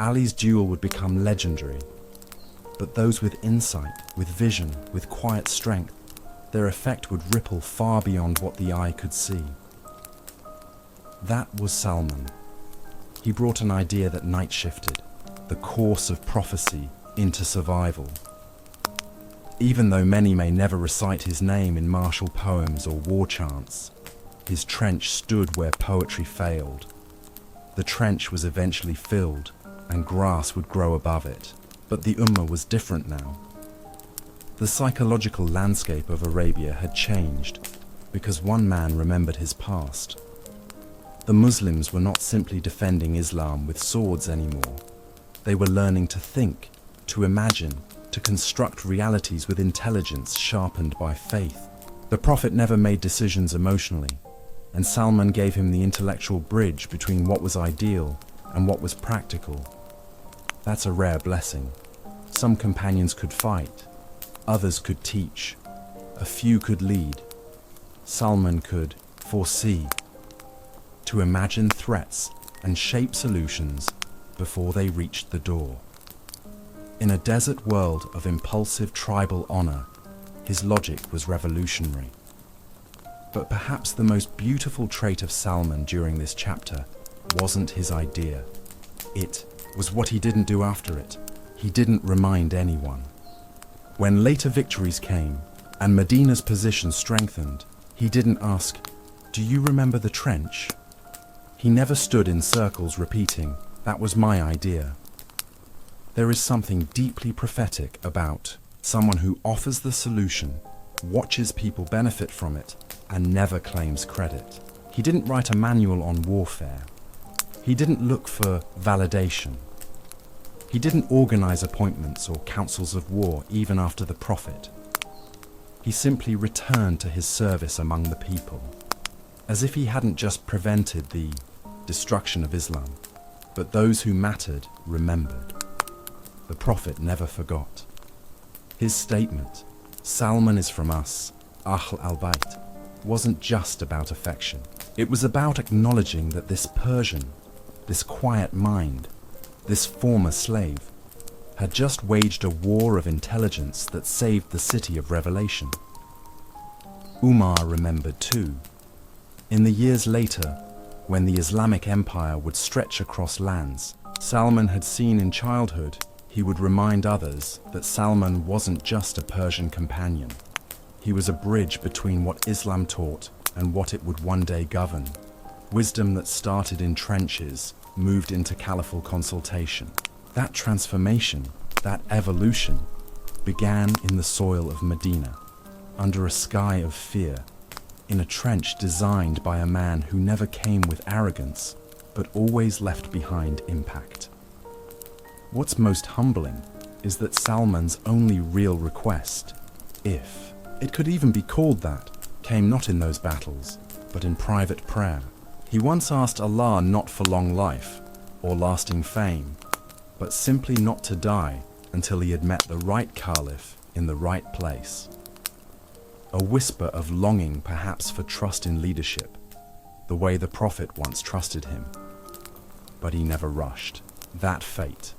Ali's duel would become legendary. But those with insight, with vision, with quiet strength, their effect would ripple far beyond what the eye could see. That was Salman. He brought an idea that night shifted, the course of prophecy into survival. Even though many may never recite his name in martial poems or war chants, his trench stood where poetry failed. The trench was eventually filled, and grass would grow above it. But the Ummah was different now. The psychological landscape of Arabia had changed because one man remembered his past. The Muslims were not simply defending Islam with swords anymore. They were learning to think, to imagine, to construct realities with intelligence sharpened by faith. The Prophet never made decisions emotionally, and Salman gave him the intellectual bridge between what was ideal and what was practical. That's a rare blessing. Some companions could fight, others could teach, a few could lead. Salman could foresee, to imagine threats and shape solutions before they reached the door. In a desert world of impulsive tribal honor, his logic was revolutionary. But perhaps the most beautiful trait of Salman during this chapter wasn't his idea. It was what he didn't do after it. He didn't remind anyone. When later victories came and Medina's position strengthened, he didn't ask, "Do you remember the trench?" He never stood in circles repeating, "That was my idea." There is something deeply prophetic about someone who offers the solution, watches people benefit from it, and never claims credit. He didn't write a manual on warfare. He didn't look for validation. He didn't organize appointments or councils of war even after the Prophet. He simply returned to his service among the people, as if he hadn't just prevented the destruction of Islam, but those who mattered remembered. The Prophet never forgot. His statement, "Salman is from us, Ahl al-Bayt," wasn't just about affection. It was about acknowledging that this Persian, this quiet mind, this former slave, had just waged a war of intelligence that saved the city of revelation. Ummah remembered too. In the years later, when the Islamic Empire would stretch across lands, Salman had seen in childhood, he would remind others that Salman wasn't just a Persian companion. He was a bridge between what Islam taught and what it would one day govern. Wisdom that started in trenches moved into caliphal consultation. That transformation, that evolution, began in the soil of Medina, under a sky of fear, in a trench designed by a man who never came with arrogance, but always left behind impact. What's most humbling is that Salman's only real request, if it could even be called that, came not in those battles, but in private prayer. He once asked Allah not for long life or lasting fame, but simply not to die until he had met the right caliph in the right place. A whisper of longing perhaps for trust in leadership, the way the Prophet once trusted him. But he never rushed that fate.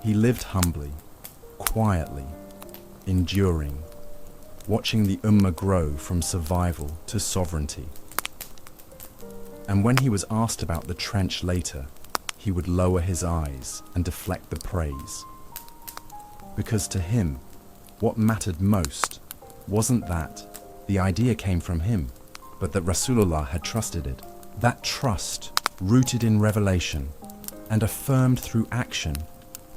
He lived humbly, quietly, enduring, watching the Ummah grow from survival to sovereignty. And when he was asked about the trench later, he would lower his eyes and deflect the praise. because to him, what mattered most wasn't that the idea came from him, but that Rasulullah had trusted it. That trust, rooted in revelation and affirmed through action,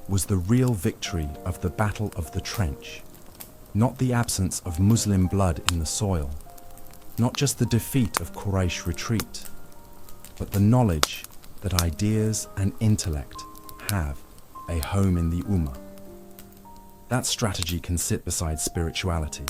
was the real victory of the Battle of the Trench. Not the absence of Muslim blood in the soil, not just the defeat of Quraysh retreat, but the knowledge that ideas and intellect have a home in the Ummah. That strategy can sit beside spirituality,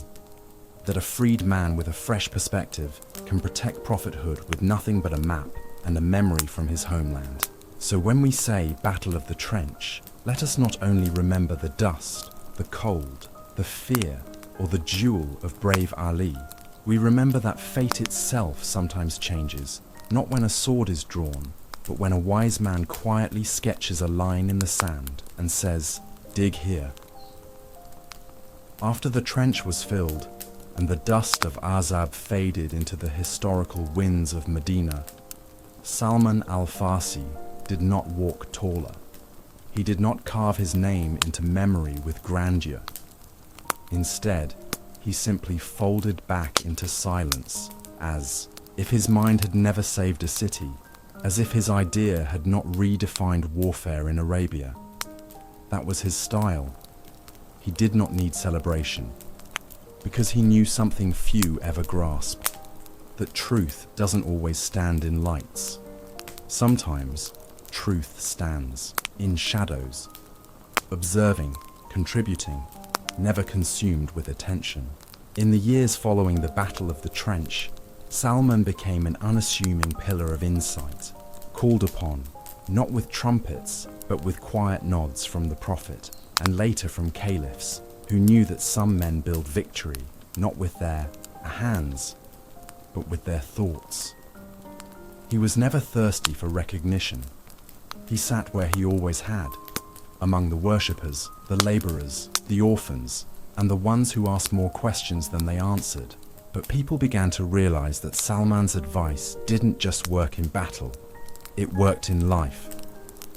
that a freed man with a fresh perspective can protect prophethood with nothing but a map and a memory from his homeland. So when we say Battle of the Trench, let us not only remember the dust, the cold, the fear, or the jewel of brave Ali, we remember that fate itself sometimes changes, not when a sword is drawn, but when a wise man quietly sketches a line in the sand and says, "Dig here." After the trench was filled and the dust of Azab faded into the historical winds of Medina, Salman al-Farsi did not walk taller. He did not carve his name into memory with grandeur. Instead, he simply folded back into silence, as if his mind had never saved a city, as if his idea had not redefined warfare in Arabia. That was his style. He did not need celebration, because he knew something few ever grasp, that truth doesn't always stand in lights. Sometimes, truth stands in shadows, observing, contributing, never consumed with attention. In the years following the Battle of the Trench, Salman became an unassuming pillar of insight, called upon, not with trumpets, but with quiet nods from the Prophet, and later from caliphs, who knew that some men build victory, not with their hands, but with their thoughts. He was never thirsty for recognition. He sat where he always had, among the worshippers, the laborers, the orphans, and the ones who asked more questions than they answered. But people began to realize that Salman's advice didn't just work in battle, it worked in life.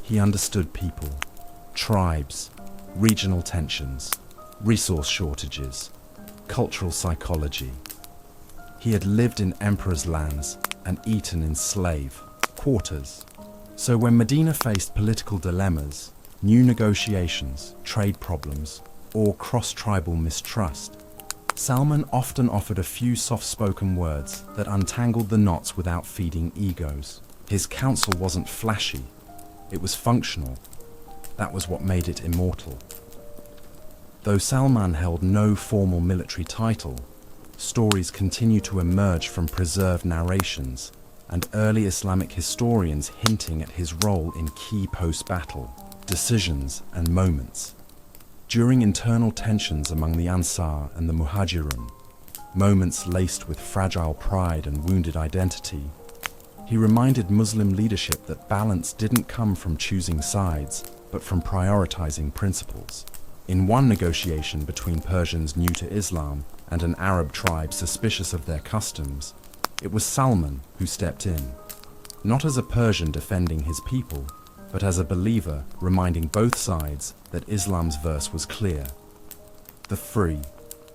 He understood people, tribes, regional tensions, resource shortages, cultural psychology. He had lived in emperors' lands and eaten in slave quarters. So when Medina faced political dilemmas, new negotiations, trade problems, or cross-tribal mistrust, Salman often offered a few soft-spoken words that untangled the knots without feeding egos. His counsel wasn't flashy, it was functional. That was what made it immortal. Though Salman held no formal military title, stories continue to emerge from preserved narrations and early Islamic historians hinting at his role in key post-battle decisions and moments. During internal tensions among the Ansar and the Muhajirun, moments laced with fragile pride and wounded identity, he reminded Muslim leadership that balance didn't come from choosing sides, but from prioritizing principles. In one negotiation between Persians new to Islam and an Arab tribe suspicious of their customs, it was Salman who stepped in, not as a Persian defending his people, but as a believer reminding both sides that Islam's verse was clear. The free,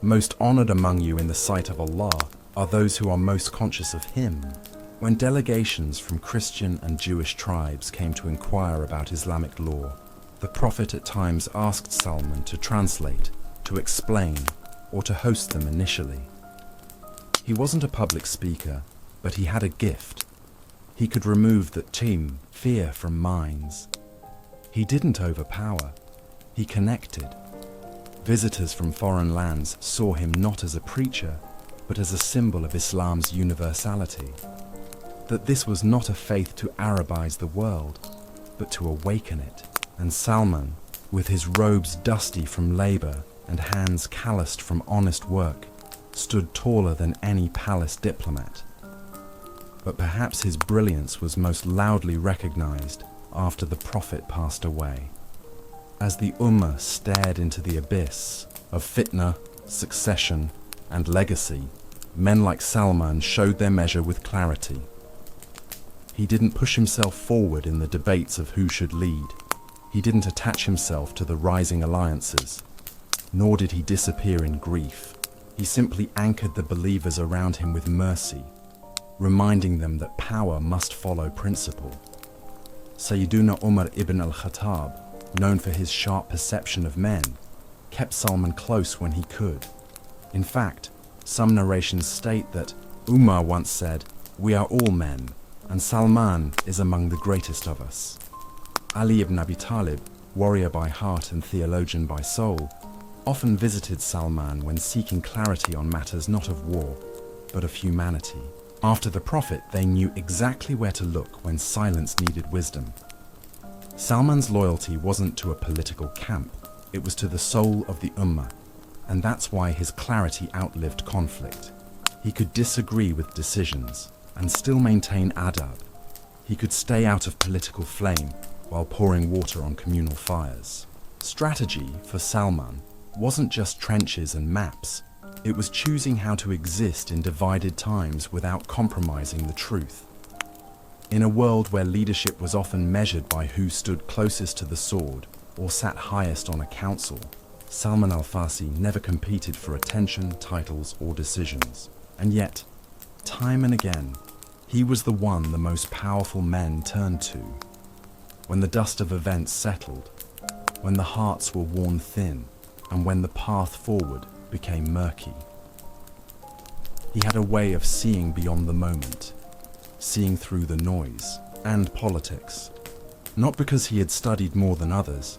most honored among you in the sight of Allah, are those who are most conscious of Him. When delegations from Christian and Jewish tribes came to inquire about Islamic law, the Prophet at times asked Salman to translate, to explain, or to host them initially. He wasn't a public speaker, but he had a gift. He could remove the fear from minds. He didn't overpower, he connected. Visitors from foreign lands saw him not as a preacher, but as a symbol of Islam's universality. That this was not a faith to Arabize the world, but to awaken it. And Salman, with his robes dusty from labor and hands calloused from honest work, stood taller than any palace diplomat. But perhaps his brilliance was most loudly recognized after the Prophet passed away. As the Ummah stared into the abyss of fitna, succession, and legacy, men like Salman showed their measure with clarity. He didn't push himself forward in the debates of who should lead. He didn't attach himself to the rising alliances. Nor did he disappear in grief. He simply anchored the believers around him with mercy, reminding them that power must follow principle. Sayyiduna Umar ibn al-Khattab, known for his sharp perception of men, kept Salman close when he could. In fact, some narrations state that Umar once said, "We are all men, and Salman is among the greatest of us." Ali ibn Abi Talib, warrior by heart and theologian by soul, often visited Salman when seeking clarity on matters not of war, but of humanity. After the Prophet, they knew exactly where to look when silence needed wisdom. Salman's loyalty wasn't to a political camp, it was to the soul of the Ummah, and that's why his clarity outlived conflict. He could disagree with decisions and still maintain adab. He could stay out of political flame while pouring water on communal fires. Strategy for Salman wasn't just trenches and maps, it was choosing how to exist in divided times without compromising the truth. In a world where leadership was often measured by who stood closest to the sword or sat highest on a council, Salman al-Farsi never competed for attention, titles, or decisions. And yet, time and again, he was the one the most powerful men turned to. When the dust of events settled, when the hearts were worn thin, and when the path forward became murky. He had a way of seeing beyond the moment, seeing through the noise and politics, not because he had studied more than others,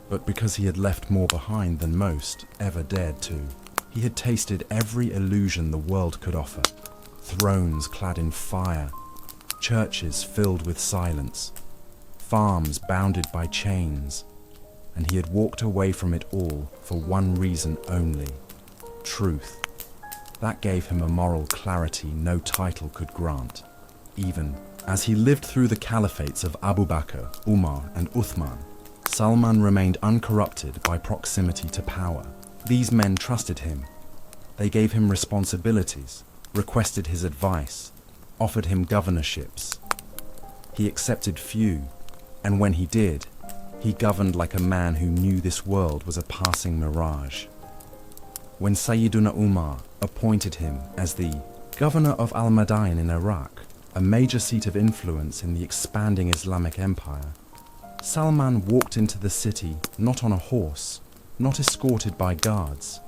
but because he had left more behind than most ever dared to. He had tasted every illusion the world could offer, thrones clad in fire, churches filled with silence, farms bounded by chains, and he had walked away from it all for one reason only: truth. That gave him a moral clarity no title could grant. Even as he lived through the caliphates of Abu Bakr, Umar, and Uthman, Salman remained uncorrupted by proximity to power. These men trusted him. They gave him responsibilities, requested his advice, offered him governorships. He accepted few, and when he did, he governed like a man who knew this world was a passing mirage. When Sayyiduna Umar appointed him as the governor of Al-Madain in Iraq, a major seat of influence in the expanding Islamic empire, Salman walked into the city not on a horse, not escorted by guards,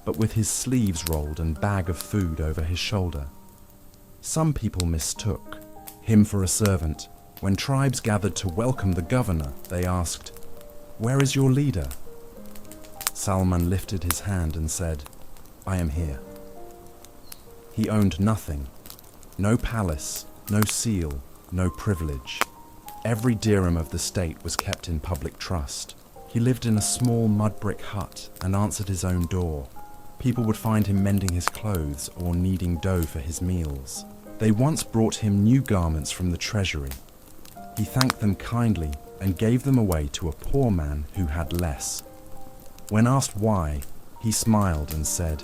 but with his sleeves rolled and bag of food over his shoulder. Some people mistook him for a servant. When tribes gathered to welcome the governor, they asked, "Where is your leader?" Salman lifted his hand and said, "I am here." He owned nothing, no palace, no seal, no privilege. Every dirham of the state was kept in public trust. He lived in a small mud brick hut and answered his own door. People would find him mending his clothes or kneading dough for his meals. They once brought him new garments from the treasury. He thanked them kindly and gave them away to a poor man who had less. When asked why, he smiled and said,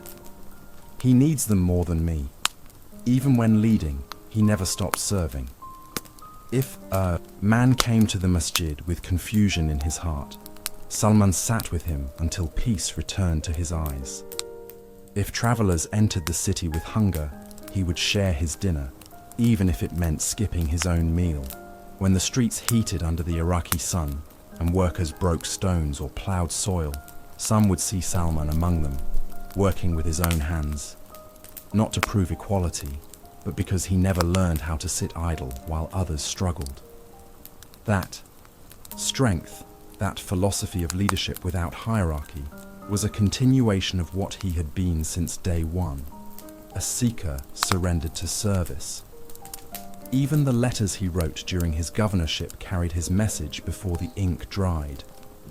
"He needs them more than me." Even when leading, he never stopped serving. If a man came to the masjid with confusion in his heart, Salman sat with him until peace returned to his eyes. If travelers entered the city with hunger, he would share his dinner, even if it meant skipping his own meal. When the streets heated under the Iraqi sun and workers broke stones or plowed soil, some would see Salman among them, working with his own hands, not to prove equality, but because he never learned how to sit idle while others struggled. That strength, that philosophy of leadership without hierarchy, was a continuation of what he had been since day one, a seeker surrendered to service. Even the letters he wrote during his governorship carried his message before the ink dried.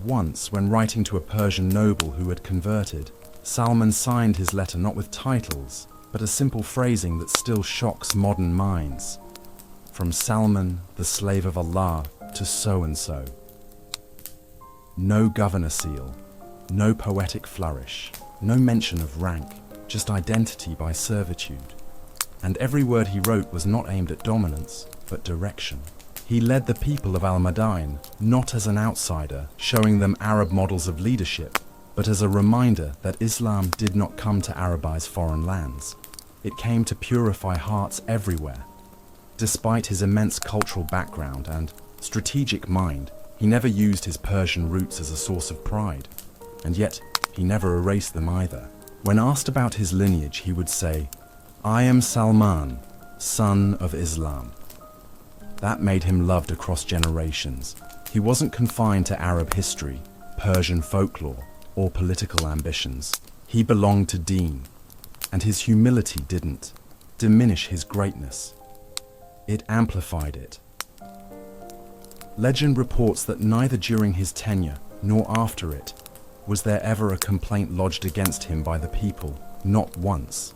Once, when writing to a Persian noble who had converted, Salman signed his letter not with titles, but a simple phrasing that still shocks modern minds. From Salman, the slave of Allah, to so-and-so. No governor seal, no poetic flourish, no mention of rank, just identity by servitude. And every word he wrote was not aimed at dominance, but direction. He led the people of Al-Madain not as an outsider, showing them Arab models of leadership, but as a reminder that Islam did not come to Arabize foreign lands. It came to purify hearts everywhere. Despite his immense cultural background and strategic mind, he never used his Persian roots as a source of pride, and yet he never erased them either. When asked about his lineage, he would say, "I am Salman, son of Islam." That made him loved across generations. He wasn't confined to Arab history, Persian folklore, or political ambitions. He belonged to Deen, and his humility didn't diminish his greatness. It amplified it. Legend reports that neither during his tenure nor after it was there ever a complaint lodged against him by the people, not once.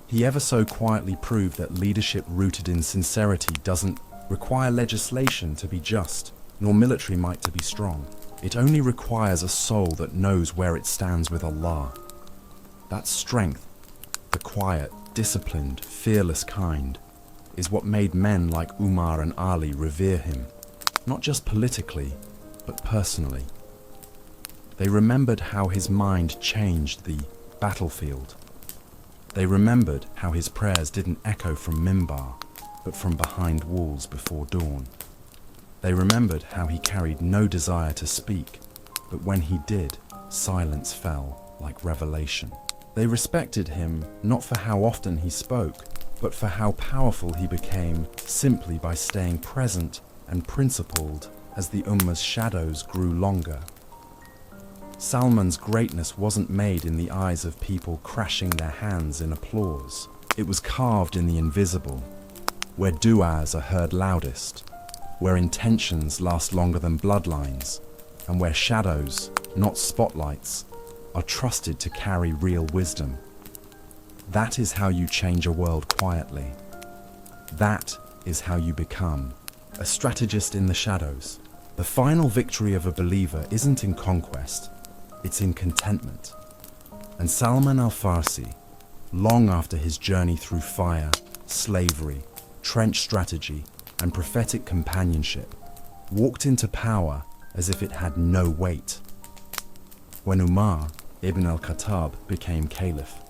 He ever so quietly proved that leadership rooted in sincerity doesn't require legislation to be just, nor military might to be strong. It only requires a soul that knows where it stands with Allah. That strength, the quiet, disciplined, fearless kind, is what made men like Umar and Ali revere him, not just politically, but personally. They remembered how his mind changed the battlefield. They remembered how his prayers didn't echo from Mimbar, but from behind walls before dawn. They remembered how he carried no desire to speak, but when he did, silence fell like revelation. They respected him not for how often he spoke, but for how powerful he became simply by staying present and principled as the Ummah's shadows grew longer. Salman's greatness wasn't made in the eyes of people crashing their hands in applause. It was carved in the invisible, where du'as are heard loudest, where intentions last longer than bloodlines, and where shadows, not spotlights, are trusted to carry real wisdom. That is how you change a world quietly. That is how you become a strategist in the shadows. The final victory of a believer isn't in conquest, it's in contentment. And Salman al-Farsi, long after his journey through fire, slavery, trench strategy, and prophetic companionship, walked into power as if it had no weight. When Umar ibn al-Khattab became caliph,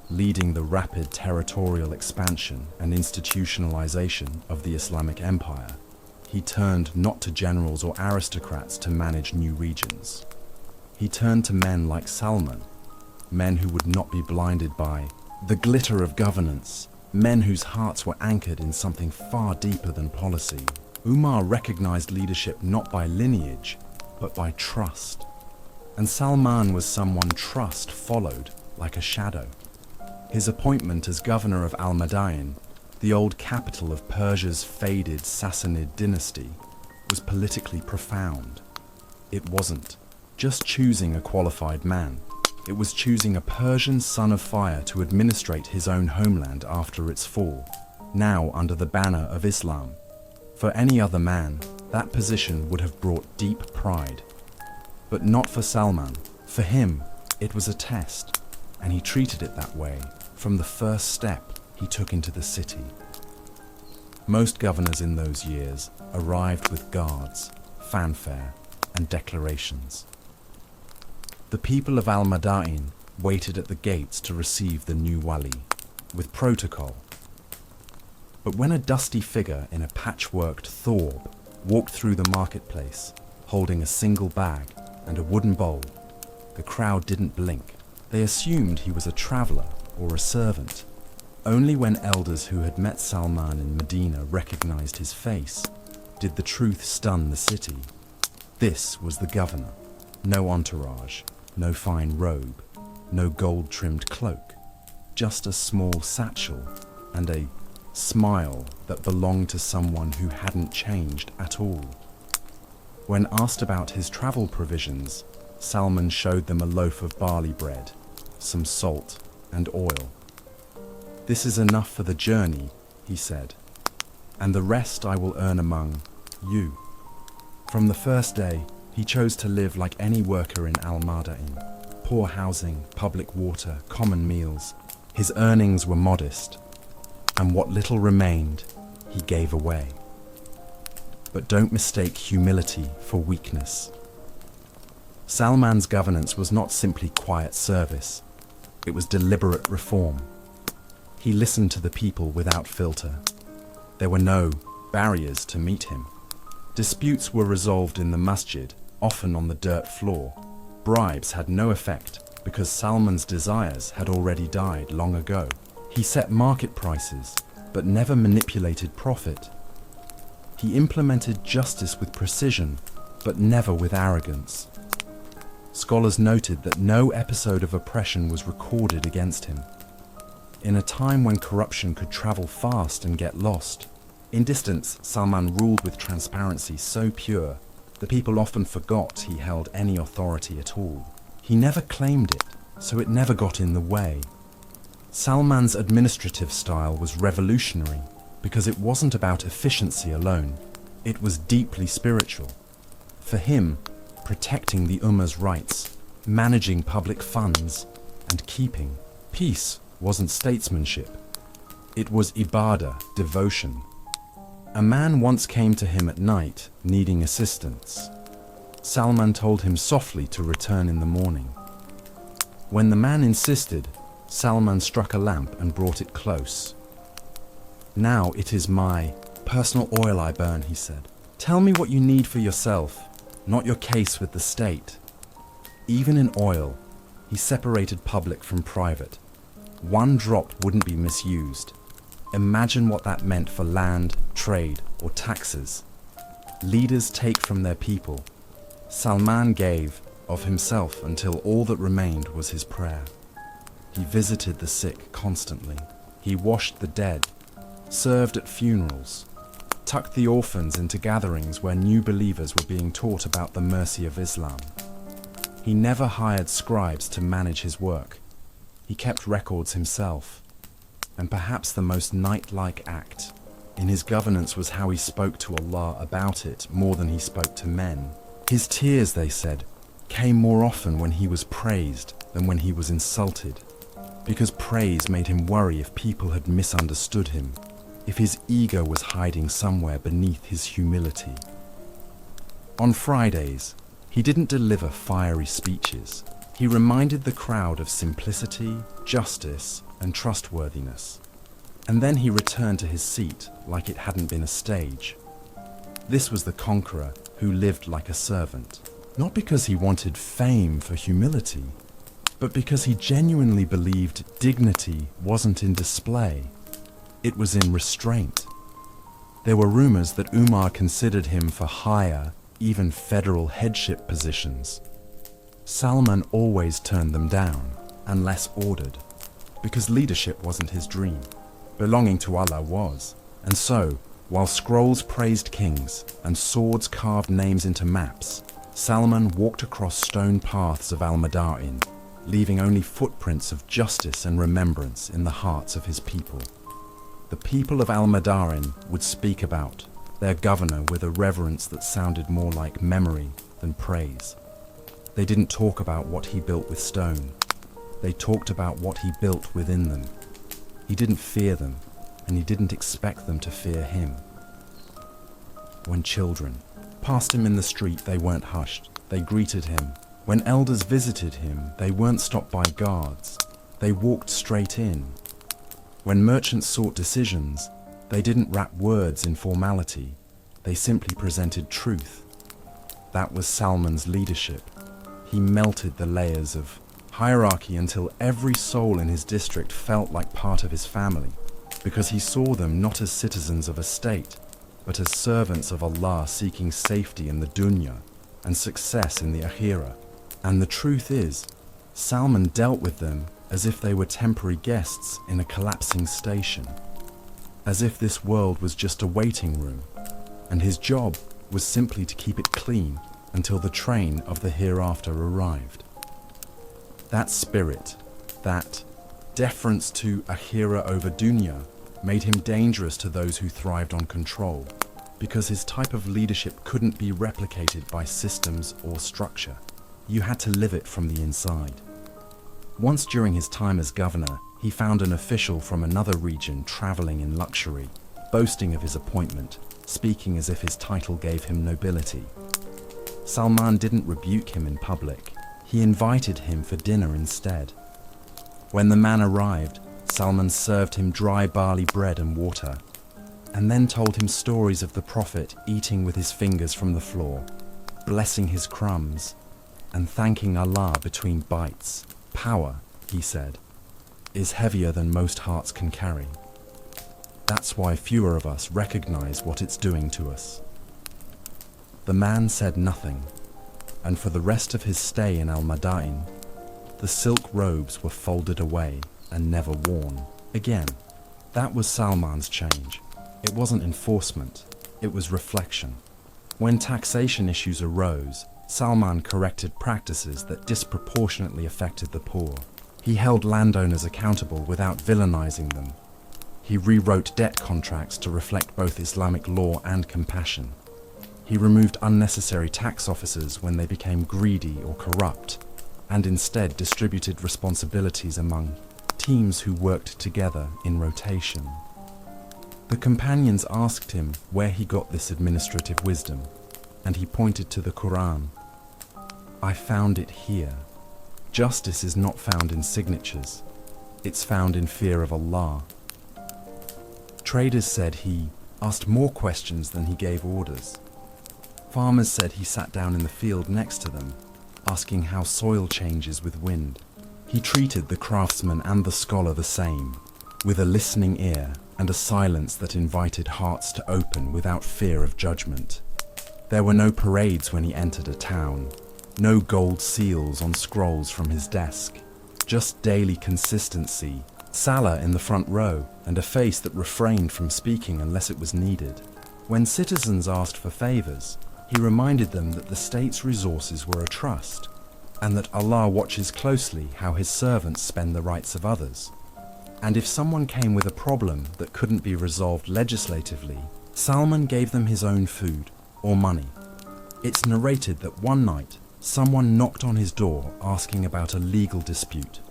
leading the rapid territorial expansion and institutionalization of the Islamic Empire, he turned not to generals or aristocrats to manage new regions. He turned to men like Salman, men who would not be blinded by the glitter of governance, men whose hearts were anchored in something far deeper than policy. Umar recognized leadership not by lineage, but by trust. And Salman was someone trust followed like a shadow. His appointment as governor of Al-Madain, the old capital of Persia's faded Sassanid dynasty, was politically profound. It wasn't just choosing a qualified man. It was choosing a Persian son of fire to administrate his own homeland after its fall, now under the banner of Islam. For any other man, that position would have brought deep pride. But not for Salman. For him, it was a test, and he treated it that way from the first step he took into the city. Most governors in those years arrived with guards, fanfare, and declarations. The people of Al-Madain waited at the gates to receive the new wali, with protocol. But when a dusty figure in a patchworked thorb walked through the marketplace, holding a single bag and a wooden bowl, the crowd didn't blink. They assumed he was a traveler or a servant. Only when elders who had met Salman in Medina recognized his face did the truth stun the city. This was the governor. No entourage, no fine robe, no gold-trimmed cloak, just a small satchel and a smile that belonged to someone who hadn't changed at all. When asked about his travel provisions, Salman showed them a loaf of barley bread, some salt and oil. "This is enough for the journey," he said, "and the rest I will earn among you." From the first day, he chose to live like any worker in Al-Madain. Poor housing, public water, common meals. His earnings were modest, and what little remained, he gave away. But don't mistake humility for weakness. Salman's governance was not simply quiet service, it was deliberate reform. He listened to the people without filter. There were no barriers to meet him. Disputes were resolved in the masjid, often on the dirt floor. Bribes had no effect because Salman's desires had already died long ago. He set market prices, but never manipulated profit. He implemented justice with precision, but never with arrogance. Scholars noted that no episode of oppression was recorded against him. In a time when corruption could travel fast and get lost, in distance, Salman ruled with transparency so pure that people often forgot he held any authority at all. He never claimed it, so it never got in the way. Salman's administrative style was revolutionary because it wasn't about efficiency alone, it was deeply spiritual. For him, protecting the Ummah's rights, managing public funds, and keeping peace wasn't statesmanship. It was ibadah, devotion. A man once came to him at night, needing assistance. Salman told him softly to return in the morning. When the man insisted, Salman struck a lamp and brought it close. "Now it is my personal oil I burn," he said. "Tell me what you need for yourself, not your case with the state." Even in oil, he separated public from private. One drop wouldn't be misused. Imagine what that meant for land, trade, or taxes. Leaders take from their people. Salman gave of himself until all that remained was his prayer. He visited the sick constantly. He washed the dead, served at funerals, tucked the orphans into gatherings where new believers were being taught about the mercy of Islam. He never hired scribes to manage his work. He kept records himself. And perhaps the most knight-like act in his governance was how he spoke to Allah about it more than he spoke to men. His tears, they said, came more often when he was praised than when he was insulted, because praise made him worry if people had misunderstood him, if his ego was hiding somewhere beneath his humility. On Fridays, he didn't deliver fiery speeches. He reminded the crowd of simplicity, justice, and trustworthiness. And then he returned to his seat like it hadn't been a stage. This was the conqueror who lived like a servant, not because he wanted fame for humility, but because he genuinely believed dignity wasn't in display, it was in restraint. There were rumors that Umar considered him for higher, even federal headship positions. Salman always turned them down, unless ordered, because leadership wasn't his dream. Belonging to Allah was. And so, while scrolls praised kings and swords carved names into maps, Salman walked across stone paths of Al-Madain, leaving only footprints of justice and remembrance in the hearts of his people. The people of Al-Madain would speak about their governor with a reverence that sounded more like memory than praise. They didn't talk about what he built with stone. They talked about what he built within them. He didn't fear them, and he didn't expect them to fear him. When children passed him in the street, they weren't hushed. They greeted him. When elders visited him, they weren't stopped by guards. They walked straight in. When merchants sought decisions, they didn't wrap words in formality. They simply presented truth. That was Salman's leadership. He melted the layers of hierarchy until every soul in his district felt like part of his family, because he saw them not as citizens of a state, but as servants of Allah seeking safety in the dunya and success in the akhirah. And the truth is, Salman dealt with them as if they were temporary guests in a collapsing station, as if this world was just a waiting room, and his job was simply to keep it clean until the train of the hereafter arrived. That spirit, that deference to akhira over dunya, made him dangerous to those who thrived on control, because his type of leadership couldn't be replicated by systems or structure. You had to live it from the inside. Once during his time as governor, he found an official from another region traveling in luxury, boasting of his appointment, speaking as if his title gave him nobility. Salman didn't rebuke him in public. He invited him for dinner instead. When the man arrived, Salman served him dry barley bread and water, and then told him stories of the Prophet eating with his fingers from the floor, blessing his crumbs, and thanking Allah between bites. Power, he said, is heavier than most hearts can carry. That's why fewer of us recognize what it's doing to us. The man said nothing, and for the rest of his stay in Al-Madain, the silk robes were folded away and never worn again. That was Salman's change. It wasn't enforcement, it was reflection. When taxation issues arose, Salman corrected practices that disproportionately affected the poor. He held landowners accountable without villainizing them. He rewrote debt contracts to reflect both Islamic law and compassion. He removed unnecessary tax officers when they became greedy or corrupt, and instead distributed responsibilities among teams who worked together in rotation. The companions asked him where he got this administrative wisdom, and he pointed to the Quran. I found it here. Justice is not found in signatures. It's found in fear of Allah. Traders said he asked more questions than he gave orders. Farmers said he sat down in the field next to them, asking how soil changes with wind. He treated the craftsman and the scholar the same, with a listening ear and a silence that invited hearts to open without fear of judgment. There were no parades when he entered a town, no gold seals on scrolls from his desk, just daily consistency, Salah in the front row, and a face that refrained from speaking unless it was needed. When citizens asked for favors, he reminded them that the state's resources were a trust, and that Allah watches closely how his servants spend the rights of others. And if someone came with a problem that couldn't be resolved legislatively, Salman gave them his own food or money. It's narrated that one night, someone knocked on his door asking about a legal dispute.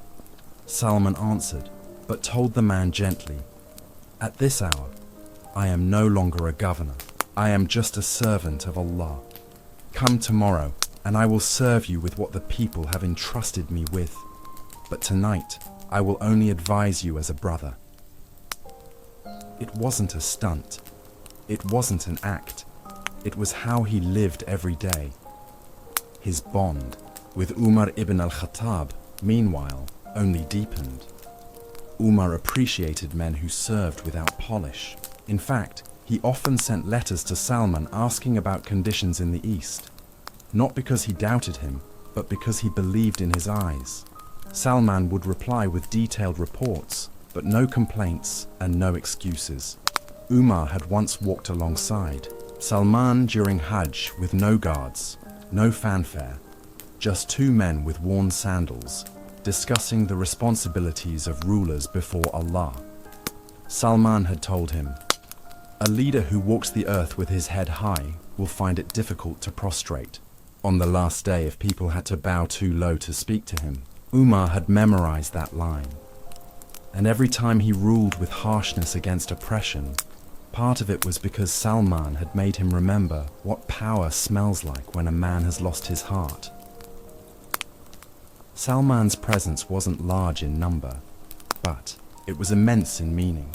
Salman answered, but told the man gently, "At this hour, I am no longer a governor. I am just a servant of Allah. Come tomorrow, and I will serve you with what the people have entrusted me with. But tonight, I will only advise you as a brother." It wasn't a stunt. It wasn't an act. It was how he lived every day. His bond with Umar ibn al-Khattab, meanwhile, only deepened. Umar appreciated men who served without polish. In fact, he often sent letters to Salman asking about conditions in the East, not because he doubted him, but because he believed in his eyes. Salman would reply with detailed reports, but no complaints and no excuses. Umar had once walked alongside Salman during Hajj with no guards, no fanfare, just two men with worn sandals, discussing the responsibilities of rulers before Allah. Salman had told him, "A leader who walks the earth with his head high will find it difficult to prostrate on the last day if people had to bow too low to speak to him." Umar had memorized that line. And every time he ruled with harshness against oppression, part of it was because Salman had made him remember what power smells like when a man has lost his heart. Salman's presence wasn't large in number, but it was immense in meaning.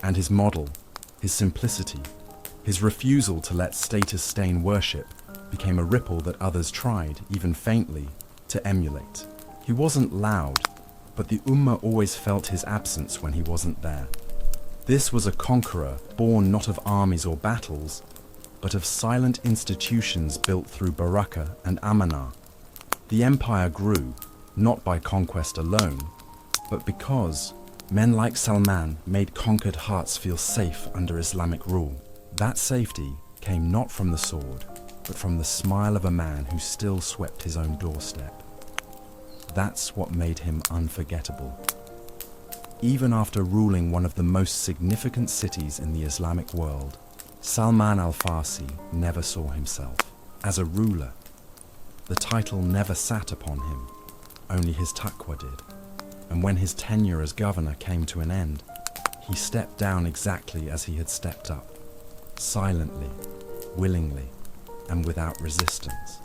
And his model, his simplicity, his refusal to let status stain worship became a ripple that others tried, even faintly, to emulate. He wasn't loud, but the Ummah always felt his absence when he wasn't there. This was a conqueror born not of armies or battles, but of silent institutions built through barakah and amanah. The empire grew, not by conquest alone, but because men like Salman made conquered hearts feel safe under Islamic rule. That safety came not from the sword, but from the smile of a man who still swept his own doorstep. That's what made him unforgettable. Even after ruling one of the most significant cities in the Islamic world, Salman al-Farsi never saw himself as a ruler. The title never sat upon him, only his taqwa did. And when his tenure as governor came to an end, he stepped down exactly as he had stepped up, silently, willingly. and without resistance.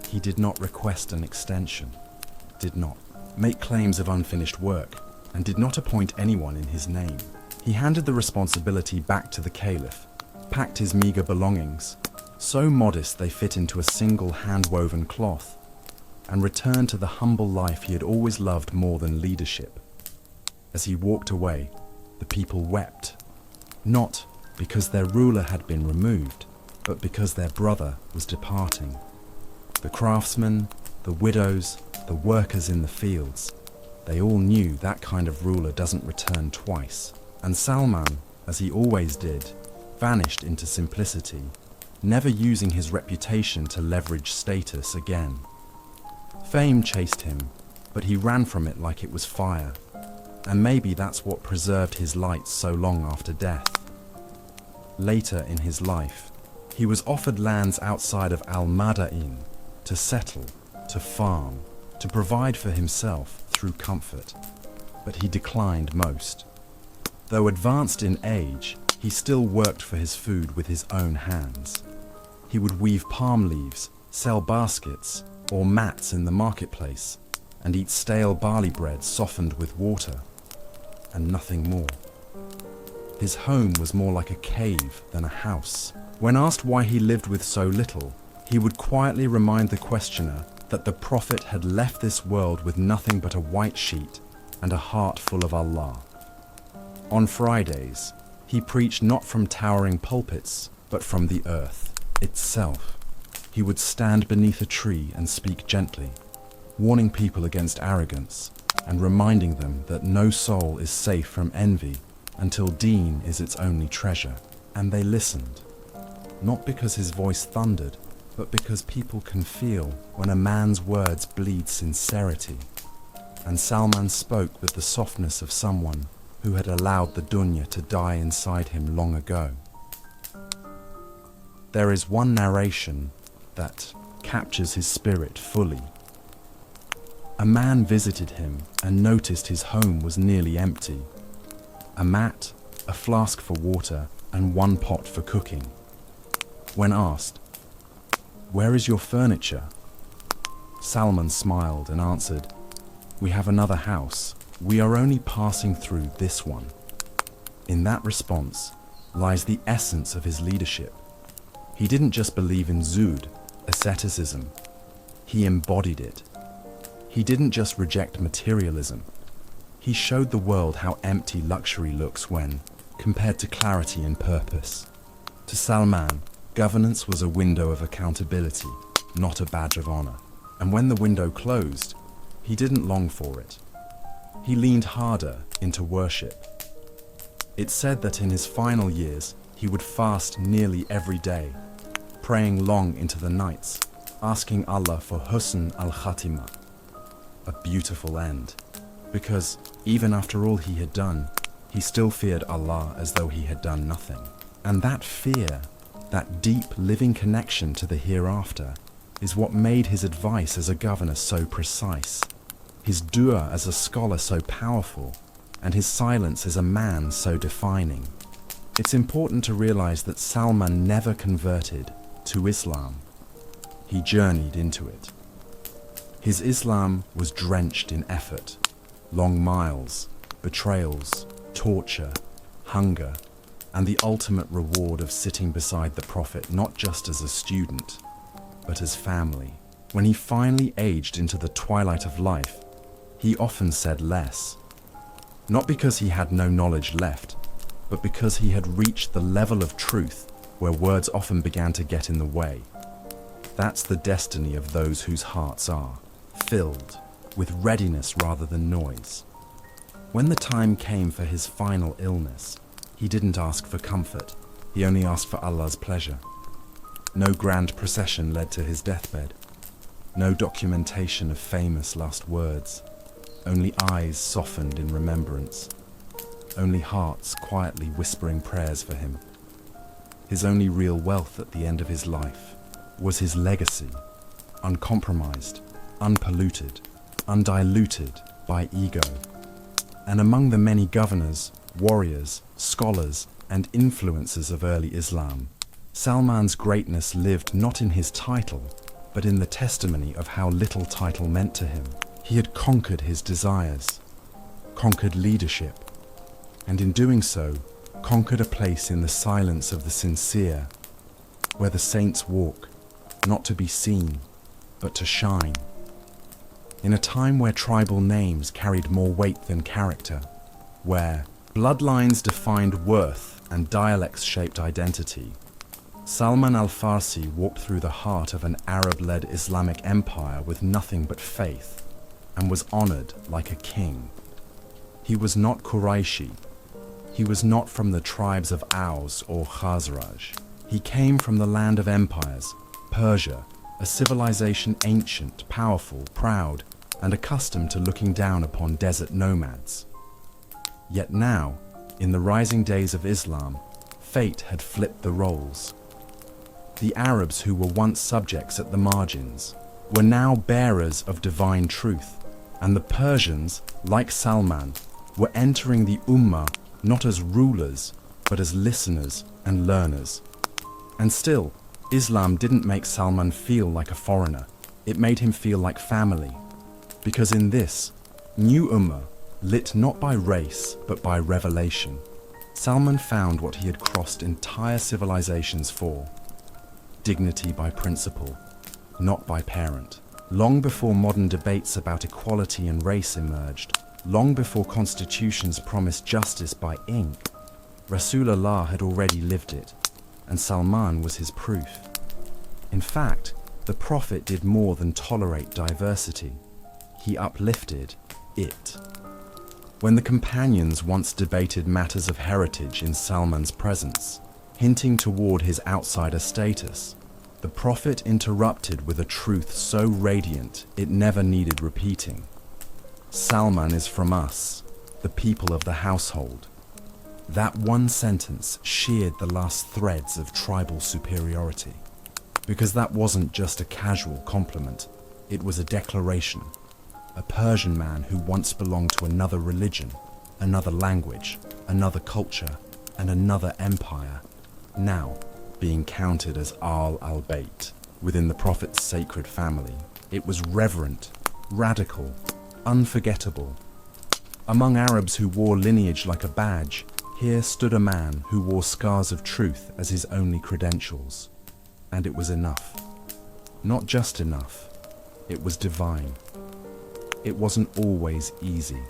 He did not request an extension, did not make claims of unfinished work, and did not appoint anyone in his name. He handed the responsibility back to the caliph, packed his meager belongings, so modest they fit into a single hand-woven cloth, and returned to the humble life he had always loved more than leadership. As he walked away, the people wept, not because their ruler had been removed, but because their brother was departing. The craftsmen, the widows, the workers in the fields, they all knew that kind of ruler doesn't return twice. And Salman, as he always did, vanished into simplicity, never using his reputation to leverage status again. Fame chased him, but he ran from it like it was fire, and maybe that's what preserved his light so long after death. Later in his life, he was offered lands outside of Al-Madain to settle, to farm, to provide for himself through comfort, but he declined most. Though advanced in age, he still worked for his food with his own hands. He would weave palm leaves, sell baskets or mats in the marketplace, and eat stale barley bread softened with water, and nothing more. His home was more like a cave than a house. When asked why he lived with so little, he would quietly remind the questioner that the Prophet had left this world with nothing but a white sheet and a heart full of Allah. On Fridays, he preached not from towering pulpits, but from the earth itself. He would stand beneath a tree and speak gently, warning people against arrogance and reminding them that no soul is safe from envy until deen is its only treasure. And they listened, not because his voice thundered, but because people can feel when a man's words bleed sincerity. And Salman spoke with the softness of someone who had allowed the dunya to die inside him long ago. There is one narration that captures his spirit fully. A man visited him and noticed his home was nearly empty. A mat, a flask for water, and one pot for cooking. When asked, "Where is your furniture?" Salman smiled and answered, "We have another house. We are only passing through this one." In that response lies the essence of his leadership. He didn't just believe in zuhd, asceticism. He embodied it. He didn't just reject materialism. He showed the world how empty luxury looks when compared to clarity and purpose. To Salman, governance was a window of accountability, not a badge of honor. And when the window closed, he didn't long for it. He leaned harder into worship. It's said that in his final years, he would fast nearly every day, praying long into the nights, asking Allah for husn al-khatimah, a beautiful end. Because even after all he had done, he still feared Allah as though he had done nothing. And that fear, that deep living connection to the hereafter, is what made his advice as a governor so precise, his dua as a scholar so powerful, and his silence as a man so defining. It's important to realize that Salman never converted to Islam. He journeyed into it. His Islam was drenched in effort, long miles, betrayals, torture, hunger, and the ultimate reward of sitting beside the Prophet not just as a student, but as family. When he finally aged into the twilight of life, he often said less. Not because he had no knowledge left, but because he had reached the level of truth where words often began to get in the way. That's the destiny of those whose hearts are filled with readiness rather than noise. When the time came for his final illness, he didn't ask for comfort, he only asked for Allah's pleasure. No grand procession led to his deathbed, no documentation of famous last words, only eyes softened in remembrance, only hearts quietly whispering prayers for him. His only real wealth at the end of his life was his legacy, uncompromised, unpolluted, undiluted by ego. And among the many governors, warriors, scholars, and influencers of early Islam, Salman's greatness lived not in his title, but in the testimony of how little title meant to him. He had conquered his desires, conquered leadership, and in doing so, conquered a place in the silence of the sincere, where the saints walk, not to be seen, but to shine. In a time where tribal names carried more weight than character, where bloodlines defined worth and dialects shaped identity, Salman al-Farsi walked through the heart of an Arab-led Islamic empire with nothing but faith, and was honored like a king. He was not Quraishi. He was not from the tribes of Aus or Khazraj. He came from the land of empires, Persia, a civilization ancient, powerful, proud, and accustomed to looking down upon desert nomads. Yet now, in the rising days of Islam, fate had flipped the roles. The Arabs who were once subjects at the margins were now bearers of divine truth, and the Persians, like Salman, were entering the Ummah not as rulers, but as listeners and learners. And still, Islam didn't make Salman feel like a foreigner. It made him feel like family. Because in this new Ummah, lit not by race, but by revelation, Salman found what he had crossed entire civilizations for: dignity by principle, not by parent. Long before modern debates about equality and race emerged, long before constitutions promised justice by ink, Rasulullah had already lived it, and Salman was his proof. In fact, the Prophet did more than tolerate diversity. He uplifted it. When the companions once debated matters of heritage in Salman's presence, hinting toward his outsider status, the Prophet interrupted with a truth so radiant it never needed repeating. Salman is from us, the people of the household. That one sentence sheared the last threads of tribal superiority. Because that wasn't just a casual compliment, it was a declaration. A Persian man who once belonged to another religion, another language, another culture, and another empire, now being counted as al-Bayt within the Prophet's sacred family. It was reverent, radical, unforgettable. Among Arabs who wore lineage like a badge, here stood a man who wore scars of truth as his only credentials. And it was enough. Not just enough, it was divine. It wasn't always easy.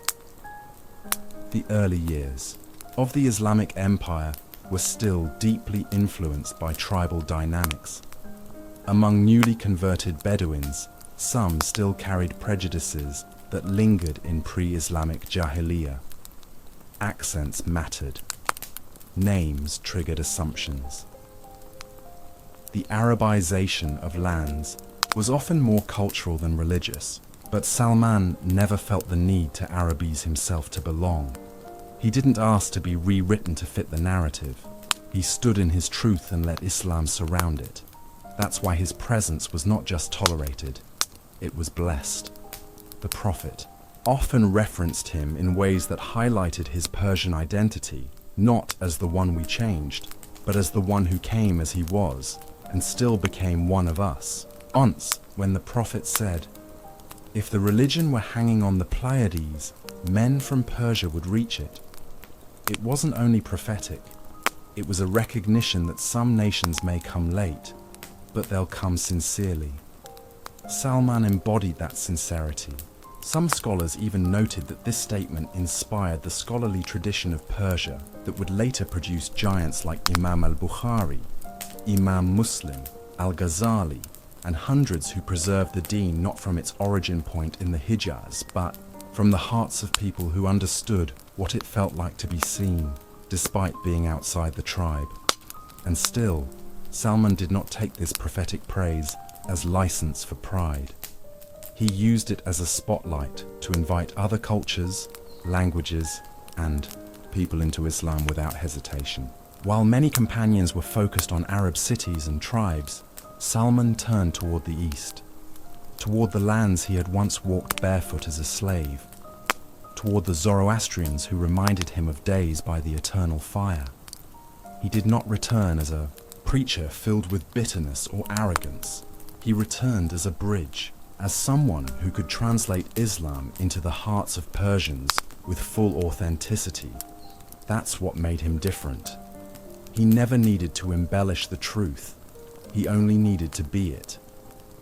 The early years of the Islamic Empire were still deeply influenced by tribal dynamics. Among newly converted Bedouins, some still carried prejudices that lingered in pre-Islamic Jahiliyyah. Accents mattered. Names triggered assumptions. The Arabization of lands was often more cultural than religious, but Salman never felt the need to Arabize himself to belong. He didn't ask to be rewritten to fit the narrative. He stood in his truth and let Islam surround it. That's why his presence was not just tolerated, it was blessed. The Prophet often referenced him in ways that highlighted his Persian identity, not as the one we changed, but as the one who came as he was, and still became one of us. Once, when the Prophet said, "If the religion were hanging on the Pleiades, men from Persia would reach it," it wasn't only prophetic, it was a recognition that some nations may come late, but they'll come sincerely. Salman embodied that sincerity. Some scholars even noted that this statement inspired the scholarly tradition of Persia that would later produce giants like Imam al-Bukhari, Imam Muslim, al-Ghazali, and hundreds who preserved the deen not from its origin point in the Hijaz, but from the hearts of people who understood what it felt like to be seen, despite being outside the tribe. And still, Salman did not take this prophetic praise as license for pride. He used it as a spotlight to invite other cultures, languages, and people into Islam without hesitation. While many companions were focused on Arab cities and tribes, Salman turned toward the east, toward the lands he had once walked barefoot as a slave, toward the Zoroastrians who reminded him of days by the eternal fire. He did not return as a preacher filled with bitterness or arrogance. He returned as a bridge, as someone who could translate Islam into the hearts of Persians with full authenticity. That's what made him different. He never needed to embellish the truth. He only needed to be it.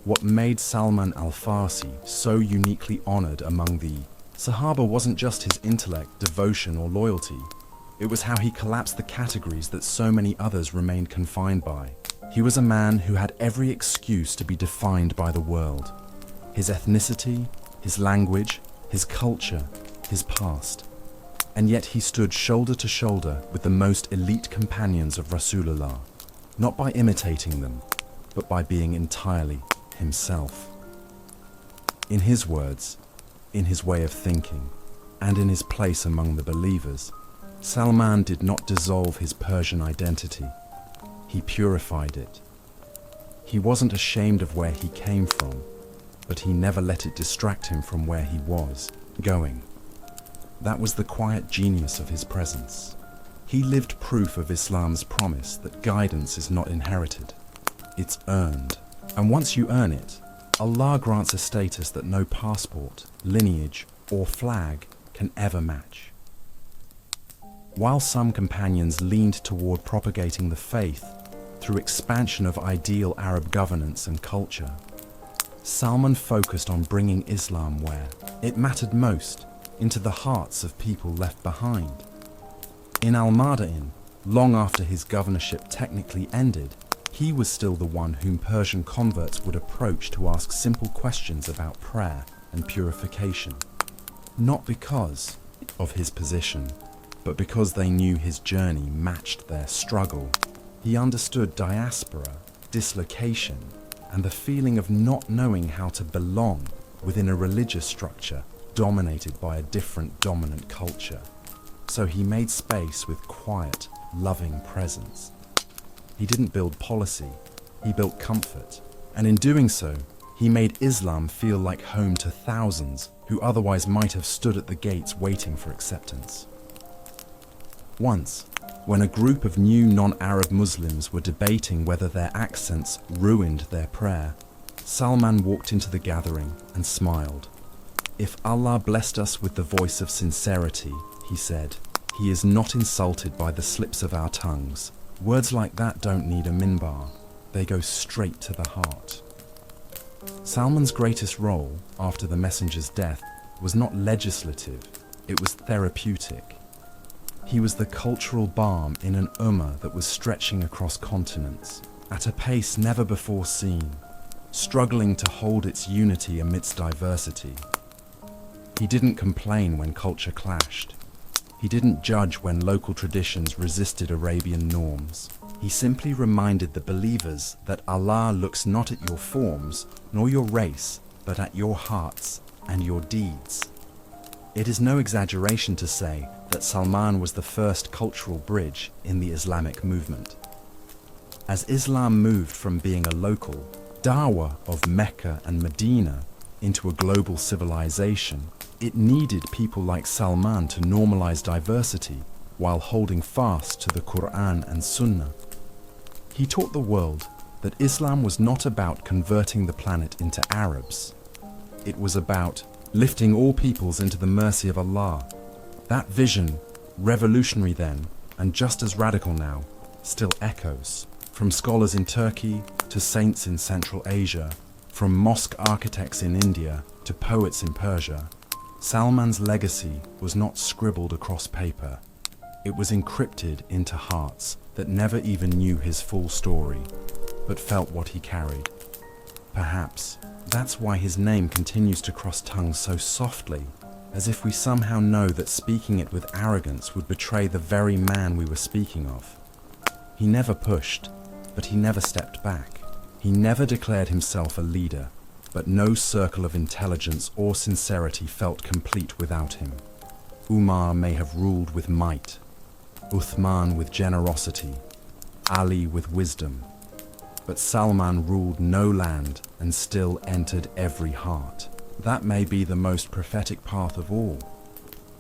What made Salman al-Farsi so uniquely honored among the Sahaba wasn't just his intellect, devotion, or loyalty. It was how he collapsed the categories that so many others remained confined by. He was a man who had every excuse to be defined by the world. His ethnicity, his language, his culture, his past. And yet he stood shoulder to shoulder with the most elite companions of Rasulullah, not by imitating them, but by being entirely himself. In his words, in his way of thinking, and in his place among the believers, Salman did not dissolve his Persian identity. He purified it. He wasn't ashamed of where he came from, but he never let it distract him from where he was going. That was the quiet genius of his presence. He lived proof of Islam's promise that guidance is not inherited, it's earned. And once you earn it, Allah grants a status that no passport, lineage, or flag can ever match. While some companions leaned toward propagating the faith through expansion of ideal Arab governance and culture, Salman focused on bringing Islam where it mattered most, into the hearts of people left behind. In Al-Madain, long after his governorship technically ended, he was still the one whom Persian converts would approach to ask simple questions about prayer and purification. Not because of his position, but because they knew his journey matched their struggle. He understood diaspora, dislocation, and the feeling of not knowing how to belong within a religious structure dominated by a different dominant culture. So he made space with quiet, loving presence. He didn't build policy, he built comfort. And in doing so, he made Islam feel like home to thousands who otherwise might have stood at the gates waiting for acceptance. Once, when a group of new non-Arab Muslims were debating whether their accents ruined their prayer, Salman walked into the gathering and smiled. "If Allah blessed us with the voice of sincerity," he said, "He is not insulted by the slips of our tongues. Words like that don't need a minbar. They go straight to the heart." Salman's greatest role after the messenger's death was not legislative, it was therapeutic. He was the cultural balm in an Ummah that was stretching across continents, at a pace never before seen, struggling to hold its unity amidst diversity. He didn't complain when culture clashed. He didn't judge when local traditions resisted Arabian norms. He simply reminded the believers that Allah looks not at your forms nor your race, but at your hearts and your deeds. It is no exaggeration to say that Salman was the first cultural bridge in the Islamic movement. As Islam moved from being a local dawah of Mecca and Medina into a global civilization, it needed people like Salman to normalize diversity while holding fast to the Quran and Sunnah. He taught the world that Islam was not about converting the planet into Arabs. It was about lifting all peoples into the mercy of Allah. That vision, revolutionary then, and just as radical now, still echoes. From scholars in Turkey to saints in Central Asia, from mosque architects in India to poets in Persia, Salman's legacy was not scribbled across paper. It was encrypted into hearts that never even knew his full story, but felt what he carried. Perhaps that's why his name continues to cross tongues so softly, as if we somehow know that speaking it with arrogance would betray the very man we were speaking of. He never pushed, but he never stepped back. He never declared himself a leader, but no circle of intelligence or sincerity felt complete without him. Umar may have ruled with might, Uthman with generosity, Ali with wisdom, but Salman ruled no land and still entered every heart. That may be the most prophetic path of all,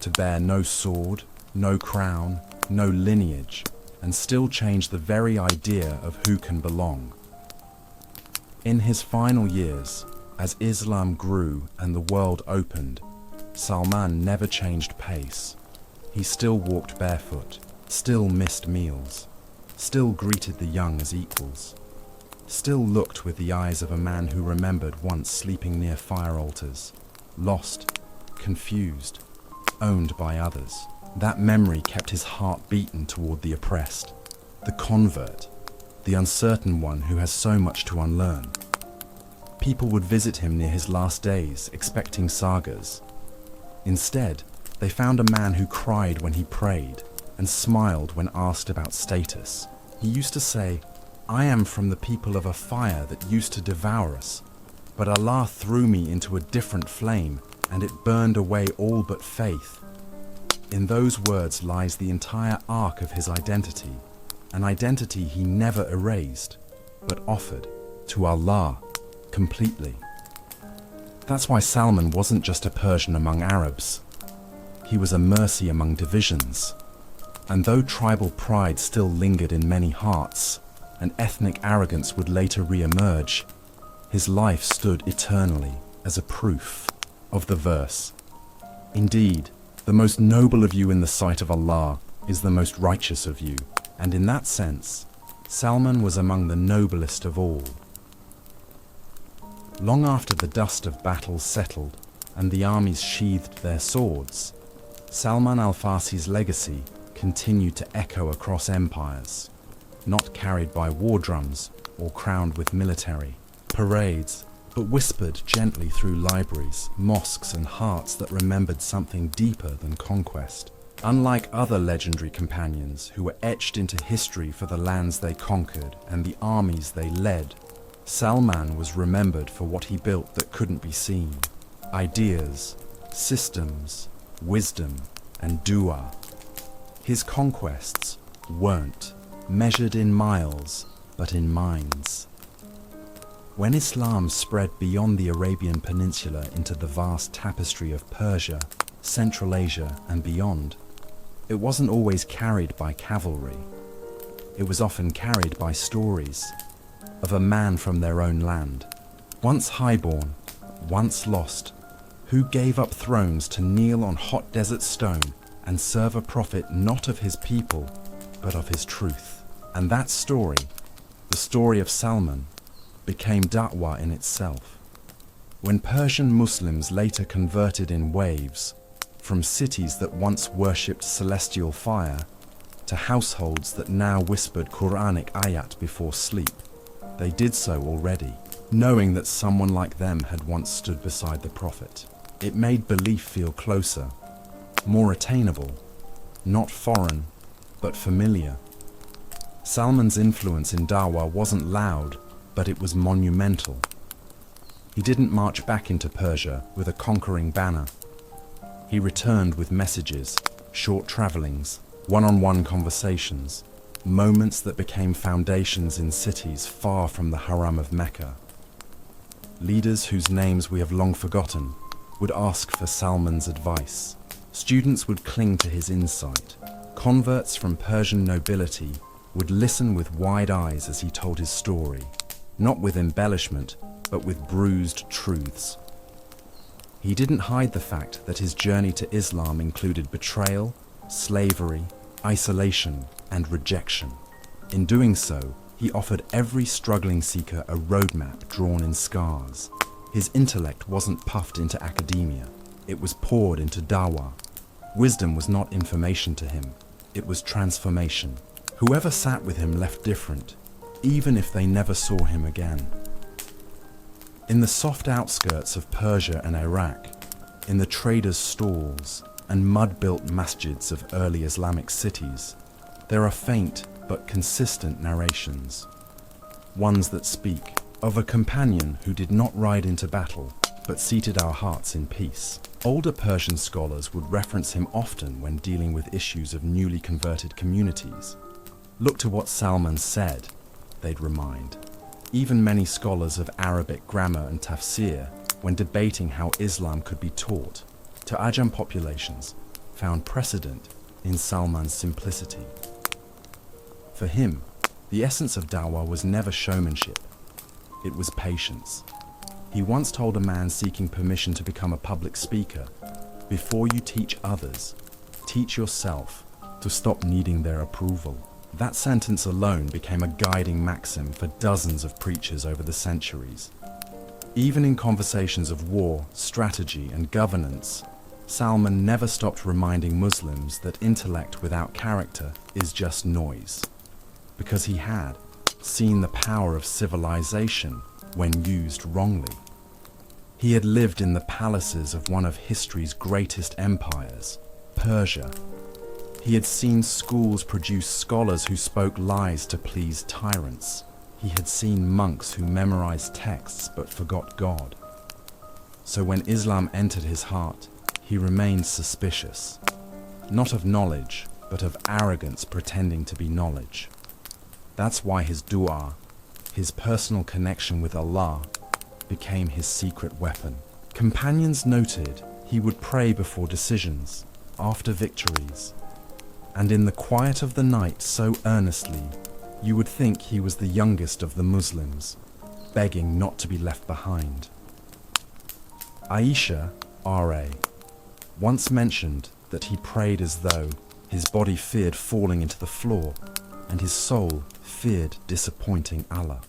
to bear no sword, no crown, no lineage, and still change the very idea of who can belong. In his final years, as Islam grew and the world opened, Salman never changed pace. He still walked barefoot, still missed meals, still greeted the young as equals, still looked with the eyes of a man who remembered once sleeping near fire altars, lost, confused, owned by others. That memory kept his heart beaten toward the oppressed, the convert, the uncertain one who has so much to unlearn. People would visit him near his last days, expecting sagas. Instead, they found a man who cried when he prayed and smiled when asked about status. He used to say, "I am from the people of a fire that used to devour us, but Allah threw me into a different flame and it burned away all but faith." In those words lies the entire arc of his identity, an identity he never erased, but offered to Allah completely. That's why Salman wasn't just a Persian among Arabs. He was a mercy among divisions. And though tribal pride still lingered in many hearts, and ethnic arrogance would later re-emerge, his life stood eternally as a proof of the verse, "Indeed, the most noble of you in the sight of Allah is the most righteous of you." And in that sense, Salman was among the noblest of all. Long after the dust of battles settled and the armies sheathed their swords, Salman al-Farsi's legacy continued to echo across empires, not carried by war drums or crowned with military parades, but whispered gently through libraries, mosques, and hearts that remembered something deeper than conquest. Unlike other legendary companions who were etched into history for the lands they conquered and the armies they led, Salman was remembered for what he built that couldn't be seen: ideas, systems, wisdom, and dua. His conquests weren't measured in miles, but in minds. When Islam spread beyond the Arabian Peninsula into the vast tapestry of Persia, Central Asia, and beyond, it wasn't always carried by cavalry. It was often carried by stories of a man from their own land, once highborn, once lost, who gave up thrones to kneel on hot desert stone and serve a prophet not of his people, but of his truth. And that story, the story of Salman, became da'wah in itself. When Persian Muslims later converted in waves, from cities that once worshipped celestial fire to households that now whispered Quranic ayat before sleep, they did so already, knowing that someone like them had once stood beside the Prophet. It made belief feel closer, more attainable, not foreign, but familiar. Salman's influence in Dawah wasn't loud, but it was monumental. He didn't march back into Persia with a conquering banner. He returned with messages, short travelings, one-on-one conversations, moments that became foundations in cities far from the Haram of Mecca. Leaders whose names we have long forgotten would ask for Salman's advice. Students would cling to his insight. Converts from Persian nobility would listen with wide eyes as he told his story, not with embellishment, but with bruised truths. He didn't hide the fact that his journey to Islam included betrayal, slavery, isolation, and rejection. In doing so, he offered every struggling seeker a roadmap drawn in scars. His intellect wasn't puffed into academia, it was poured into dawah. Wisdom was not information to him, it was transformation. Whoever sat with him left different, even if they never saw him again. In the soft outskirts of Persia and Iraq, in the traders' stalls and mud-built masjids of early Islamic cities, there are faint but consistent narrations. Ones that speak of a companion who did not ride into battle, but seated our hearts in peace. Older Persian scholars would reference him often when dealing with issues of newly converted communities. Look to what Salman said, they'd remind. Even many scholars of Arabic grammar and tafsir, when debating how Islam could be taught to Ajam populations, found precedent in Salman's simplicity. For him, the essence of dawah was never showmanship. It was patience. He once told a man seeking permission to become a public speaker, "Before you teach others, teach yourself to stop needing their approval." That sentence alone became a guiding maxim for dozens of preachers over the centuries. Even in conversations of war, strategy, and governance, Salman never stopped reminding Muslims that intellect without character is just noise, because he had seen the power of civilization when used wrongly. He had lived in the palaces of one of history's greatest empires, Persia. He had seen schools produce scholars who spoke lies to please tyrants. He had seen monks who memorized texts but forgot God. So when Islam entered his heart, he remained suspicious, not of knowledge, but of arrogance pretending to be knowledge. That's why his dua, his personal connection with Allah, became his secret weapon. Companions noted he would pray before decisions, after victories, and in the quiet of the night so earnestly, you would think he was the youngest of the Muslims, begging not to be left behind. Aisha, R.A., once mentioned that he prayed as though his body feared falling into the floor and his soul feared disappointing Allah.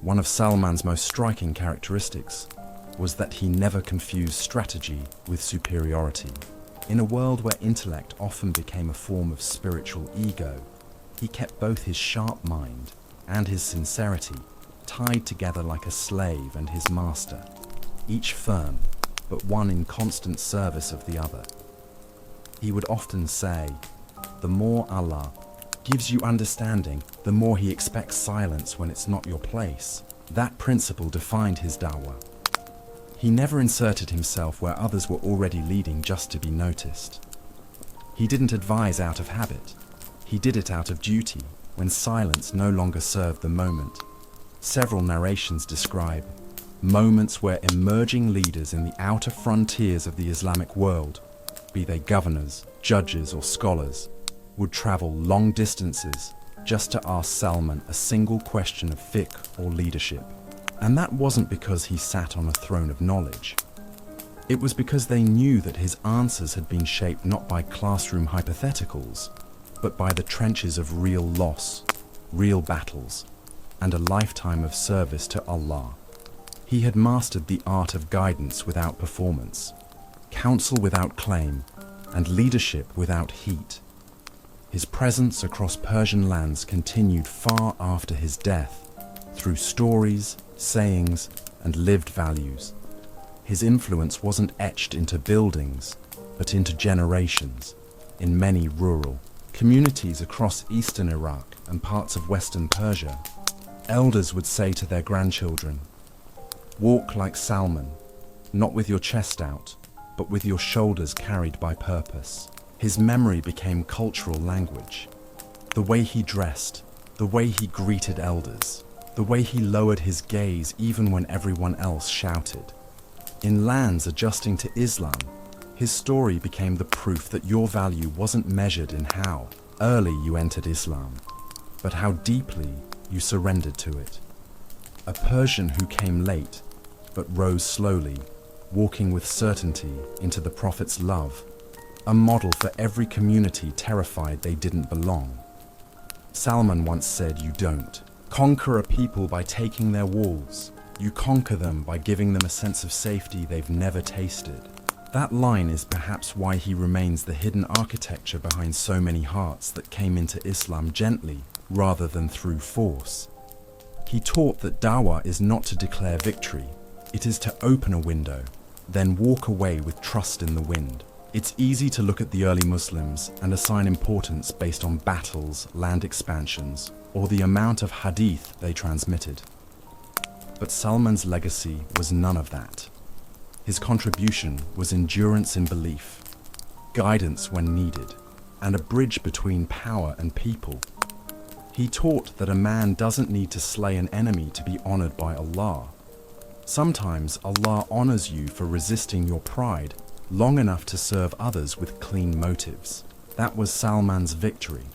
One of Salman's most striking characteristics was that he never confused strategy with superiority. In a world where intellect often became a form of spiritual ego, he kept both his sharp mind and his sincerity tied together like a slave and his master, each firm, but one in constant service of the other. He would often say, "The more Allah gives you understanding, the more he expects silence when it's not your place." That principle defined his dawah. He never inserted himself where others were already leading just to be noticed. He didn't advise out of habit. He did it out of duty, when silence no longer served the moment. Several narrations describe moments where emerging leaders in the outer frontiers of the Islamic world, be they governors, judges, or scholars, would travel long distances just to ask Salman a single question of fiqh or leadership. And that wasn't because he sat on a throne of knowledge. It was because they knew that his answers had been shaped not by classroom hypotheticals, but by the trenches of real loss, real battles, and a lifetime of service to Allah. He had mastered the art of guidance without performance, counsel without claim, and leadership without heat. His presence across Persian lands continued far after his death, through stories, sayings, and lived values. His influence wasn't etched into buildings, but into generations, in many rural communities across eastern Iraq and parts of western Persia. Elders would say to their grandchildren, "Walk like Salman, not with your chest out, but with your shoulders carried by purpose." His memory became cultural language. The way he dressed, the way he greeted elders, the way he lowered his gaze even when everyone else shouted. In lands adjusting to Islam, his story became the proof that your value wasn't measured in how early you entered Islam, but how deeply you surrendered to it. A Persian who came late, but rose slowly, walking with certainty into the Prophet's love, a model for every community terrified they didn't belong. Salman once said, "You don't conquer a people by taking their walls. You conquer them by giving them a sense of safety they've never tasted." That line is perhaps why he remains the hidden architecture behind so many hearts that came into Islam gently rather than through force. He taught that dawah is not to declare victory, it is to open a window, then walk away with trust in the wind. It's easy to look at the early Muslims and assign importance based on battles, land expansions, or the amount of hadith they transmitted. But Salman's legacy was none of that. His contribution was endurance in belief, guidance when needed, and a bridge between power and people. He taught that a man doesn't need to slay an enemy to be honored by Allah. Sometimes Allah honors you for resisting your pride long enough to serve others with clean motives. That was Salman's victory.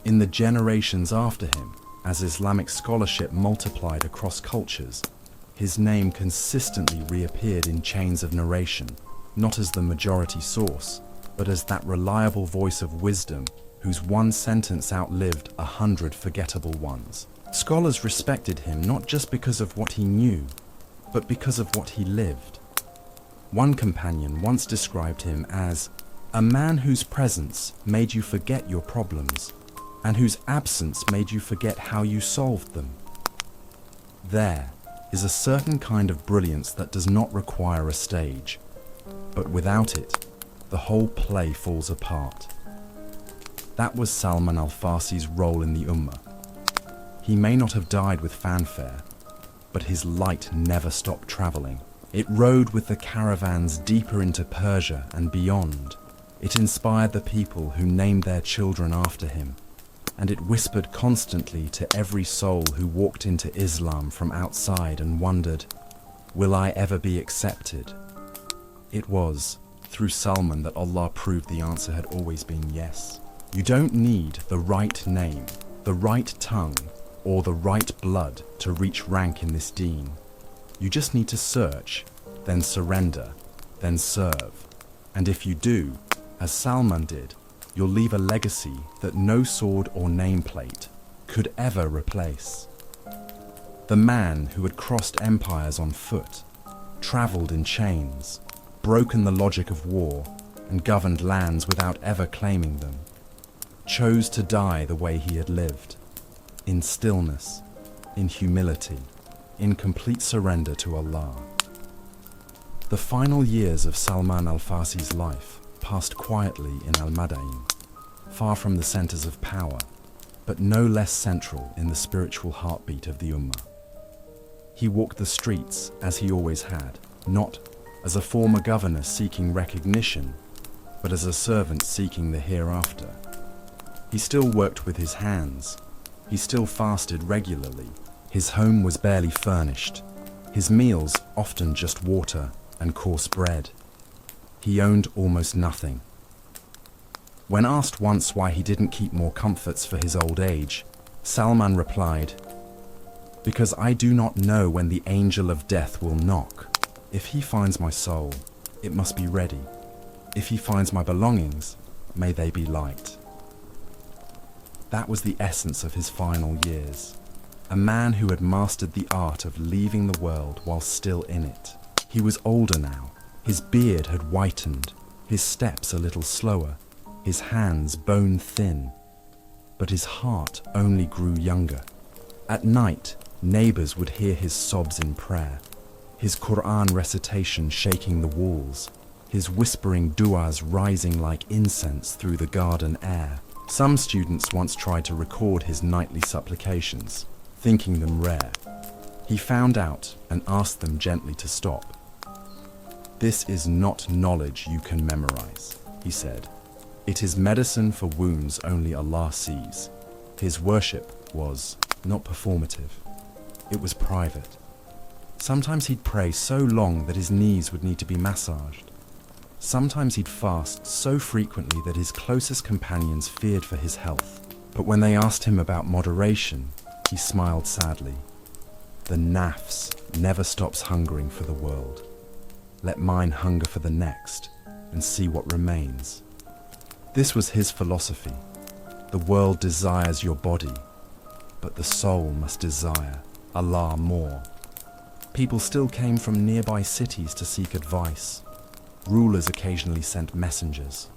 In the generations after him, as Islamic scholarship multiplied across cultures, his name consistently reappeared in chains of narration, not as the majority source, but as that reliable voice of wisdom whose one sentence outlived 100 forgettable ones. Scholars respected him not just because of what he knew, but because of what he lived. One companion once described him as a man whose presence made you forget your problems, and whose absence made you forget how you solved them. There is a certain kind of brilliance that does not require a stage, but without it, the whole play falls apart. That was Salman al-Farsi's role in the Ummah. He may not have died with fanfare, but his light never stopped traveling. It rode with the caravans deeper into Persia and beyond. It inspired the people who named their children after him, and it whispered constantly to every soul who walked into Islam from outside and wondered, will I ever be accepted? It was through Salman that Allah proved the answer had always been yes. You don't need the right name, the right tongue, or the right blood to reach rank in this deen. You just need to search, then surrender, then serve. And if you do, as Salman did, you'll leave a legacy that no sword or nameplate could ever replace. The man who had crossed empires on foot, traveled in chains, broken the logic of war, and governed lands without ever claiming them, chose to die the way he had lived, in stillness, in humility, in complete surrender to Allah. The final years of Salman al-Farsi's life passed quietly in Al-Madain, far from the centers of power, but no less central in the spiritual heartbeat of the Ummah. He walked the streets as he always had, not as a former governor seeking recognition, but as a servant seeking the hereafter. He still worked with his hands. He still fasted regularly. His home was barely furnished. His meals often just water and coarse bread. He owned almost nothing. When asked once why he didn't keep more comforts for his old age, Salman replied, "Because I do not know when the angel of death will knock. If he finds my soul, it must be ready. If he finds my belongings, may they be light." That was the essence of his final years. A man who had mastered the art of leaving the world while still in it. He was older now. His beard had whitened, his steps a little slower, his hands bone thin. But his heart only grew younger. At night, neighbors would hear his sobs in prayer, his Quran recitation shaking the walls, his whispering du'as rising like incense through the garden air. Some students once tried to record his nightly supplications, thinking them rare. He found out and asked them gently to stop. "This is not knowledge you can memorize," he said. "It is medicine for wounds only Allah sees." His worship was not performative. It was private. Sometimes he'd pray so long that his knees would need to be massaged. Sometimes he'd fast so frequently that his closest companions feared for his health. But when they asked him about moderation, he smiled sadly. "The nafs never stops hungering for the world. Let mine hunger for the next and see what remains." This was his philosophy. The world desires your body, but the soul must desire Allah more. People still came from nearby cities to seek advice. Rulers occasionally sent messengers,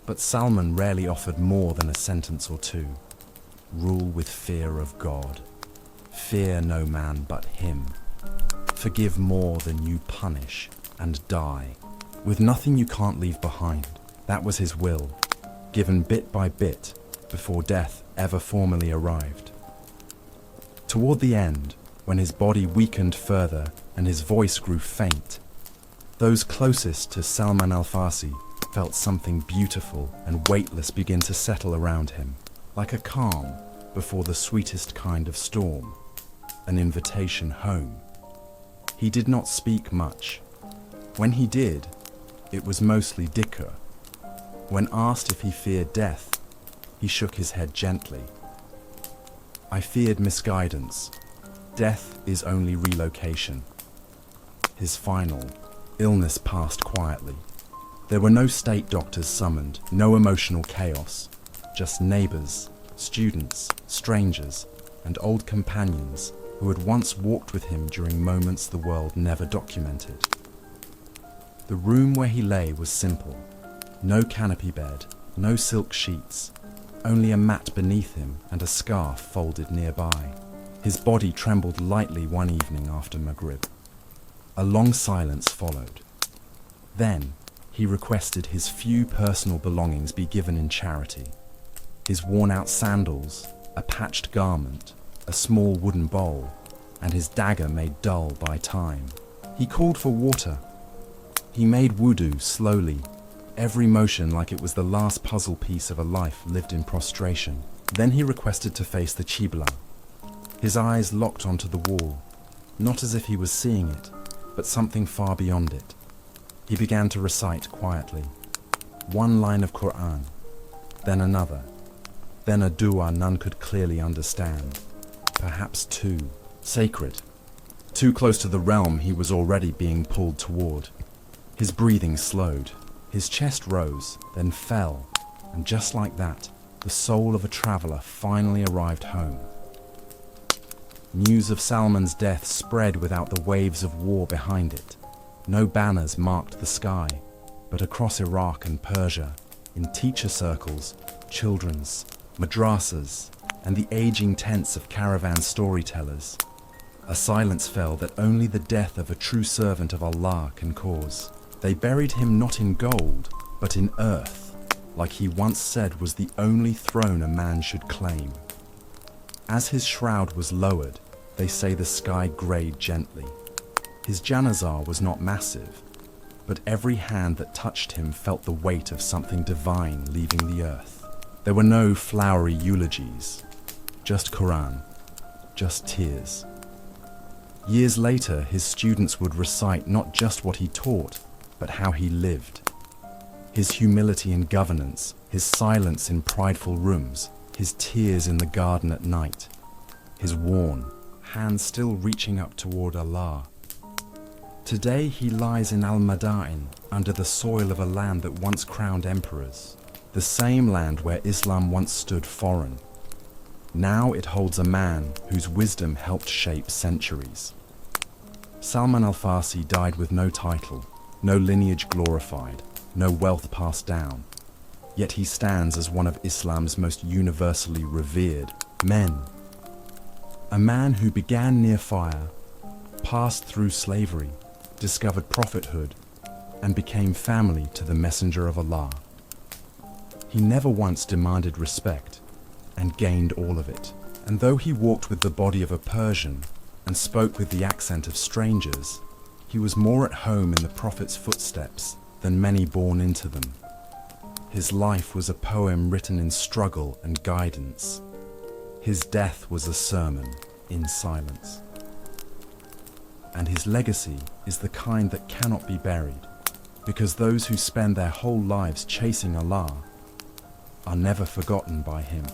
but Salman rarely offered more than a sentence or two. Rule with fear of God. Fear no man but him. Forgive more than you punish, and die, with nothing you can't leave behind. That was his will, given bit by bit, before death ever formally arrived. Toward the end, when his body weakened further and his voice grew faint, those closest to Salman al-Farsi felt something beautiful and weightless begin to settle around him, like a calm before the sweetest kind of storm, an invitation home. He did not speak much. When he did, it was mostly dhikr. When asked if he feared death, He shook his head gently. I feared misguidance. Death is only relocation. His final illness passed quietly. There were no state doctors summoned, no emotional chaos, just neighbors, students, strangers, and old companions who had once walked with him during moments the world never documented. The room where he lay was simple. No canopy bed, no silk sheets, only a mat beneath him and a scarf folded nearby. His body trembled lightly one evening after Maghrib. A long silence followed. Then he requested his few personal belongings be given in charity. His worn-out sandals, a patched garment, a small wooden bowl, and his dagger made dull by time. He called for water. He made wudu slowly, every motion like it was the last puzzle piece of a life lived in prostration. Then he requested to face the Qibla. His eyes locked onto the wall, not as if he was seeing it, but something far beyond it. He began to recite quietly. One line of Quran, then another, then a dua none could clearly understand. Perhaps two, sacred, too close to the realm he was already being pulled toward. His breathing slowed, his chest rose, then fell, and just like that, the soul of a traveler finally arrived home. News of Salman's death spread without the waves of war behind it. No banners marked the sky, but across Iraq and Persia, in teacher circles, children's, madrasas, and the aging tents of caravan storytellers, a silence fell that only the death of a true servant of Allah can cause. They buried him not in gold, but in earth, like he once said was the only throne a man should claim. As his shroud was lowered, they say the sky grayed gently. His janazah was not massive, but every hand that touched him felt the weight of something divine leaving the earth. There were no flowery eulogies, just Quran, just tears. Years later, his students would recite not just what he taught, but how he lived. His humility in governance, his silence in prideful rooms, his tears in the garden at night, his worn, hands still reaching up toward Allah. Today he lies in Al-Madain, under the soil of a land that once crowned emperors, the same land where Islam once stood foreign. Now it holds a man whose wisdom helped shape centuries. Salman al-Farsi died with no title, no lineage glorified, no wealth passed down. Yet he stands as one of Islam's most universally revered men. A man who began near fire, passed through slavery, discovered prophethood, and became family to the Messenger of Allah. He never once demanded respect, and gained all of it. And though he walked with the body of a Persian, and spoke with the accent of strangers, he was more at home in the Prophet's footsteps than many born into them. His life was a poem written in struggle and guidance. His death was a sermon in silence. And his legacy is the kind that cannot be buried, because those who spend their whole lives chasing Allah are never forgotten by him.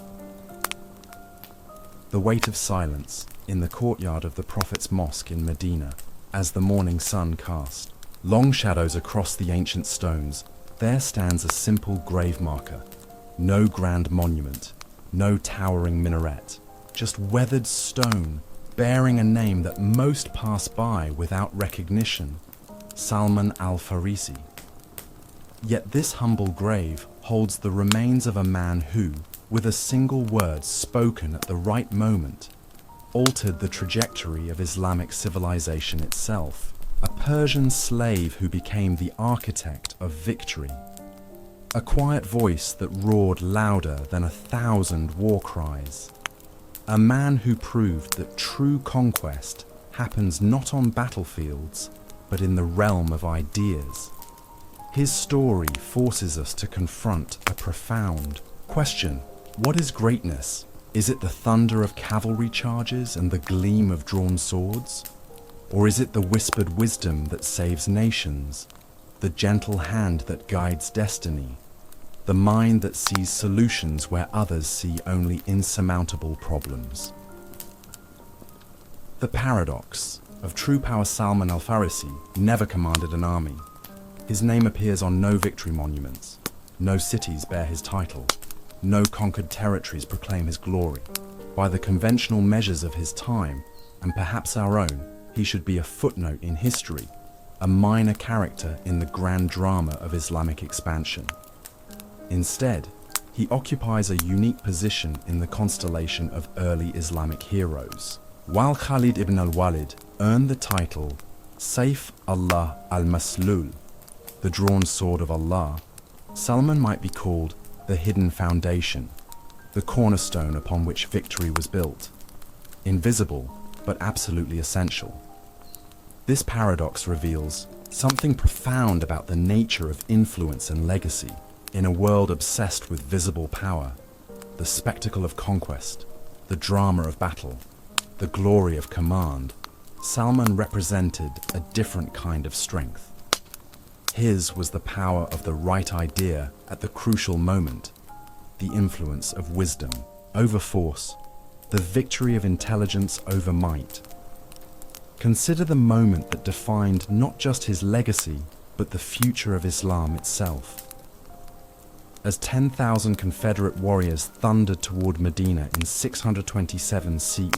The weight of silence in the courtyard of the Prophet's mosque in Medina, as the morning sun cast long shadows across the ancient stones, there stands a simple grave marker. No grand monument, no towering minaret, just weathered stone bearing a name that most pass by without recognition: Salman al-Farisi. Yet this humble grave holds the remains of a man who, with a single word spoken at the right moment, altered the trajectory of Islamic civilization itself. A Persian slave who became the architect of victory. A quiet voice that roared louder than 1,000 war cries. A man who proved that true conquest happens not on battlefields, but in the realm of ideas. His story forces us to confront a profound question. What is greatness? Is it the thunder of cavalry charges and the gleam of drawn swords? Or is it the whispered wisdom that saves nations, the gentle hand that guides destiny, the mind that sees solutions where others see only insurmountable problems. The paradox of true power. Salman al-Farisi never commanded an army. His name appears on no victory monuments. No cities bear his title. No conquered territories proclaim his glory. By the conventional measures of his time, and perhaps our own, he should be a footnote in history, a minor character in the grand drama of Islamic expansion. Instead, he occupies a unique position in the constellation of early Islamic heroes. While Khalid ibn al-Walid earned the title Sayf Allah al-Maslul, the drawn sword of Allah, Salman might be called the hidden foundation, the cornerstone upon which victory was built. Invisible, but absolutely essential. This paradox reveals something profound about the nature of influence and legacy in a world obsessed with visible power, the spectacle of conquest, the drama of battle, the glory of command. Salman represented a different kind of strength. His was the power of the right idea at the crucial moment, the influence of wisdom over force, the victory of intelligence over might. Consider the moment that defined not just his legacy, but the future of Islam itself. As 10,000 Confederate warriors thundered toward Medina in 627 CE,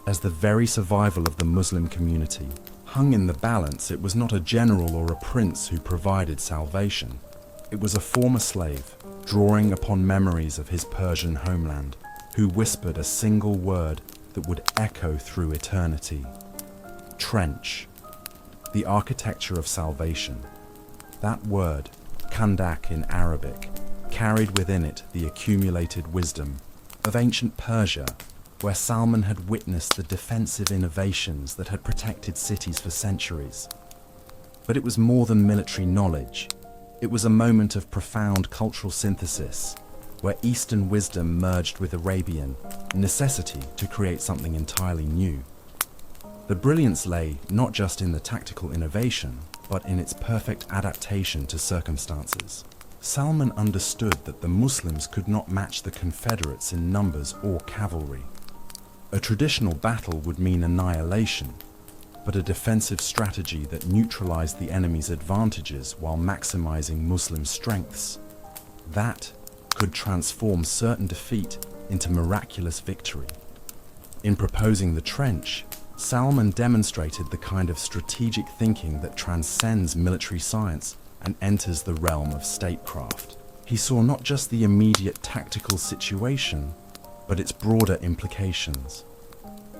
as the very survival of the Muslim community hung in the balance, it was not a general or a prince who provided salvation. It was a former slave, drawing upon memories of his Persian homeland, who whispered a single word that would echo through eternity. Trench, the architecture of salvation. That word, kandak in Arabic, carried within it the accumulated wisdom of ancient Persia, where Salman had witnessed the defensive innovations that had protected cities for centuries. But it was more than military knowledge. It was a moment of profound cultural synthesis, where Eastern wisdom merged with Arabian necessity to create something entirely new. The brilliance lay not just in the tactical innovation, but in its perfect adaptation to circumstances. Salman understood that the Muslims could not match the Confederates in numbers or cavalry. A traditional battle would mean annihilation, but a defensive strategy that neutralized the enemy's advantages while maximizing Muslim strengths, that could transform certain defeat into miraculous victory. In proposing the trench, Salman demonstrated the kind of strategic thinking that transcends military science and enters the realm of statecraft. He saw not just the immediate tactical situation, but its broader implications.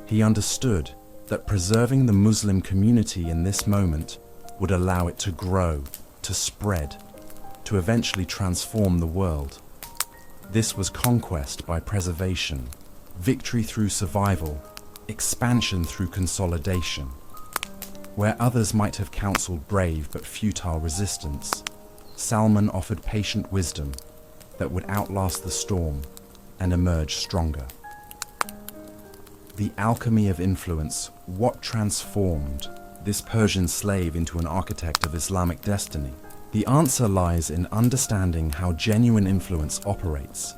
He understood that preserving the Muslim community in this moment would allow it to grow, to spread, to eventually transform the world. This was conquest by preservation, victory through survival, expansion through consolidation. Where others might have counseled brave but futile resistance, Salman offered patient wisdom that would outlast the storm and emerge stronger. The alchemy of influence, what transformed this Persian slave into an architect of Islamic destiny? The answer lies in understanding how genuine influence operates,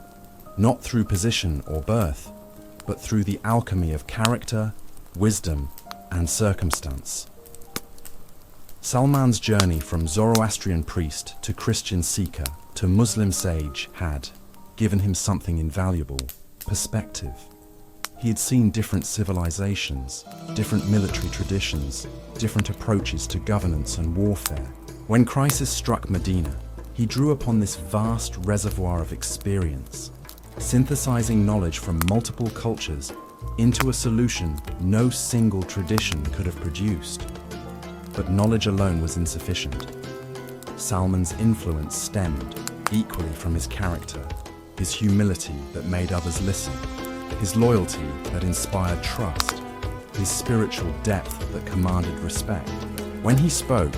not through position or birth, but through the alchemy of character, wisdom, and circumstance. Salman's journey from Zoroastrian priest to Christian seeker to Muslim sage had given him something invaluable: perspective. He had seen different civilizations, different military traditions, different approaches to governance and warfare. When crisis struck Medina, he drew upon this vast reservoir of experience, synthesizing knowledge from multiple cultures into a solution no single tradition could have produced. But knowledge alone was insufficient. Salman's influence stemmed equally from his character, his humility that made others listen, his loyalty that inspired trust, his spiritual depth that commanded respect. When he spoke,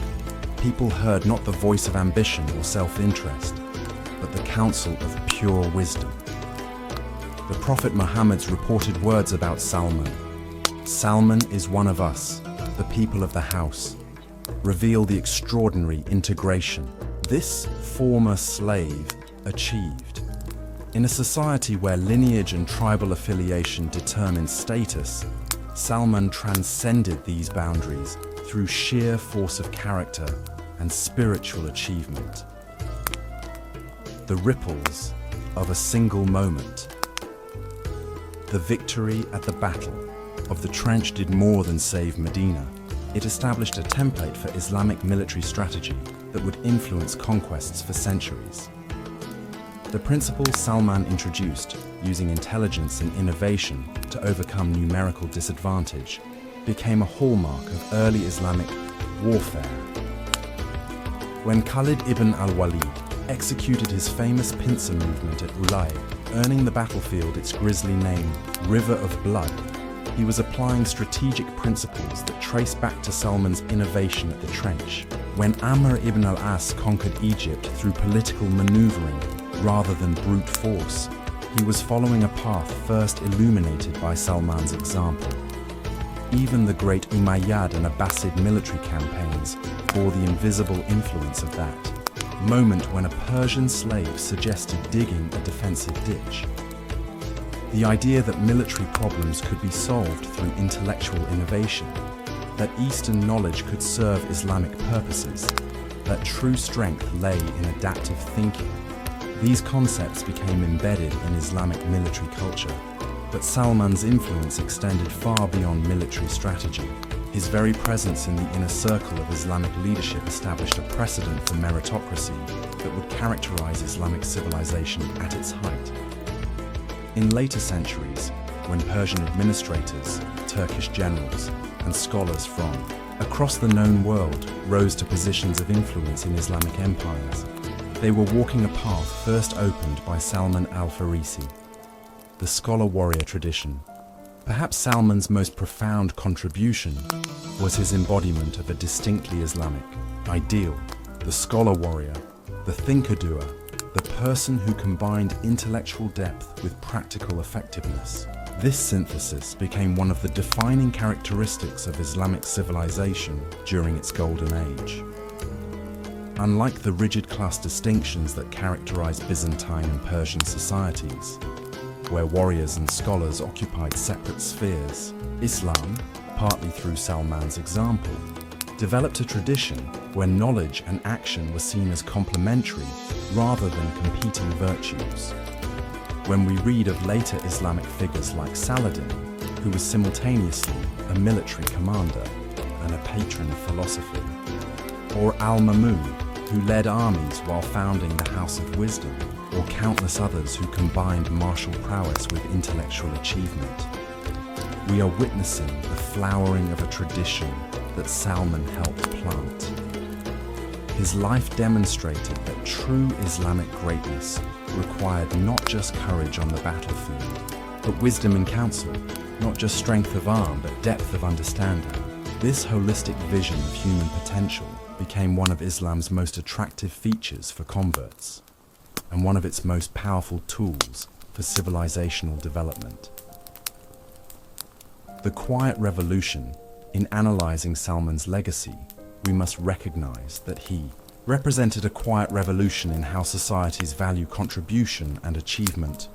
people heard not the voice of ambition or self-interest, but the counsel of pure wisdom. The Prophet Muhammad's reported words about Salman, "Salman is one of us, the people of the house," reveal the extraordinary integration. This former slave achieved. In a society where lineage and tribal affiliation determined status, Salman transcended these boundaries through sheer force of character and spiritual achievement. The ripples of a single moment. The victory at the Battle of the Trench did more than save Medina. It established a template for Islamic military strategy that would influence conquests for centuries. The principles Salman introduced, using intelligence and innovation to overcome numerical disadvantage, became a hallmark of early Islamic warfare. When Khalid ibn al-Walid executed his famous pincer movement at Ulay, earning the battlefield its grisly name, River of Blood, he was applying strategic principles that trace back to Salman's innovation at the Trench. When Amr ibn al-As conquered Egypt through political maneuvering rather than brute force, he was following a path first illuminated by Salman's example. Even the great Umayyad and Abbasid military campaigns bore the invisible influence of that moment when a Persian slave suggested digging a defensive ditch. The idea that military problems could be solved through intellectual innovation, that Eastern knowledge could serve Islamic purposes, that true strength lay in adaptive thinking. These concepts became embedded in Islamic military culture, but Salman's influence extended far beyond military strategy. His very presence in the inner circle of Islamic leadership established a precedent for meritocracy that would characterize Islamic civilization at its height. In later centuries, when Persian administrators, Turkish generals, and scholars from across the known world rose to positions of influence in Islamic empires, they were walking a path first opened by Salman al-Farisi, the scholar-warrior tradition. Perhaps Salman's most profound contribution was his embodiment of a distinctly Islamic ideal, the scholar-warrior, the thinker-doer, the person who combined intellectual depth with practical effectiveness. This synthesis became one of the defining characteristics of Islamic civilization during its golden age. Unlike the rigid class distinctions that characterized Byzantine and Persian societies, where warriors and scholars occupied separate spheres, Islam, partly through Salman's example, developed a tradition where knowledge and action were seen as complementary rather than competing virtues. When we read of later Islamic figures like Saladin, who was simultaneously a military commander and a patron of philosophy, or Al-Mamun, who led armies while founding the House of Wisdom, or countless others who combined martial prowess with intellectual achievement, we are witnessing the flowering of a tradition that Salman helped plant. His life demonstrated that true Islamic greatness required not just courage on the battlefield, but wisdom in counsel, not just strength of arm, but depth of understanding. This holistic vision of human potential became one of Islam's most attractive features for converts, and one of its most powerful tools for civilizational development. The quiet revolution. In analyzing Salman's legacy, we must recognize that he represented a quiet revolution in how societies value contribution and achievement.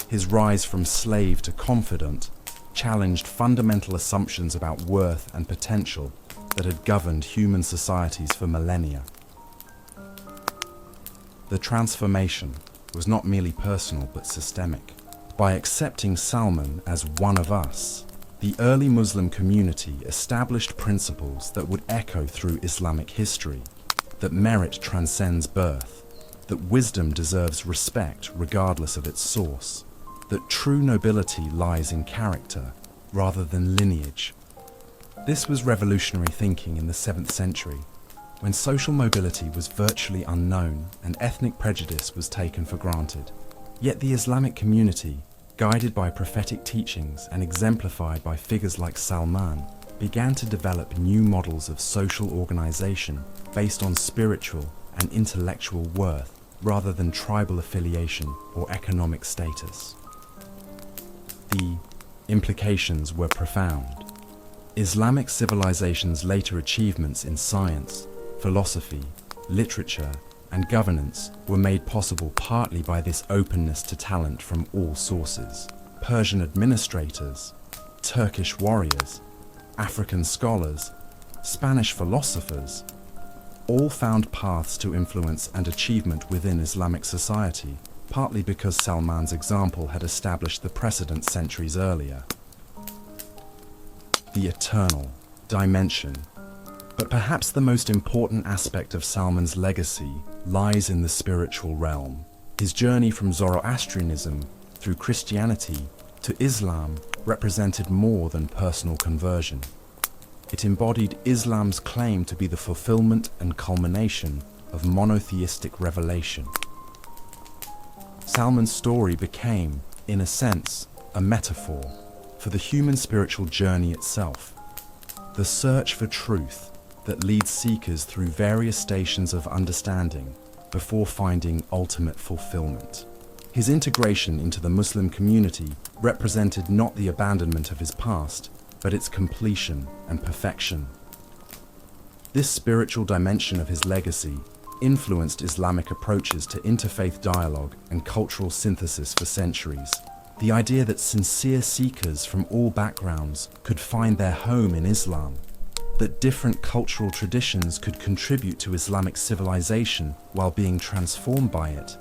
His rise from slave to confidant challenged fundamental assumptions about worth and potential that had governed human societies for millennia. The transformation was not merely personal but systemic. By accepting Salman as one of us, the early Muslim community established principles that would echo through Islamic history, that merit transcends birth, that wisdom deserves respect regardless of its source, that true nobility lies in character rather than lineage. This was revolutionary thinking in the 7th century, when social mobility was virtually unknown and ethnic prejudice was taken for granted. Yet the Islamic community, guided by prophetic teachings and exemplified by figures like Salman, began to develop new models of social organization based on spiritual and intellectual worth rather than tribal affiliation or economic status. The implications were profound. Islamic civilization's later achievements in science, philosophy, literature, and governance were made possible partly by this openness to talent from all sources. Persian administrators, Turkish warriors, African scholars, Spanish philosophers, all found paths to influence and achievement within Islamic society, partly because Salman's example had established the precedent centuries earlier. The eternal dimension. But perhaps the most important aspect of Salman's legacy lies in the spiritual realm. His journey from Zoroastrianism through Christianity to Islam represented more than personal conversion. It embodied Islam's claim to be the fulfillment and culmination of monotheistic revelation. Salman's story became, in a sense, a metaphor for the human spiritual journey itself, the search for truth that leads seekers through various stations of understanding before finding ultimate fulfillment. His integration into the Muslim community represented not the abandonment of his past, but its completion and perfection. This spiritual dimension of his legacy influenced Islamic approaches to interfaith dialogue and cultural synthesis for centuries. The idea that sincere seekers from all backgrounds could find their home in Islam, that different cultural traditions could contribute to Islamic civilization while being transformed by it,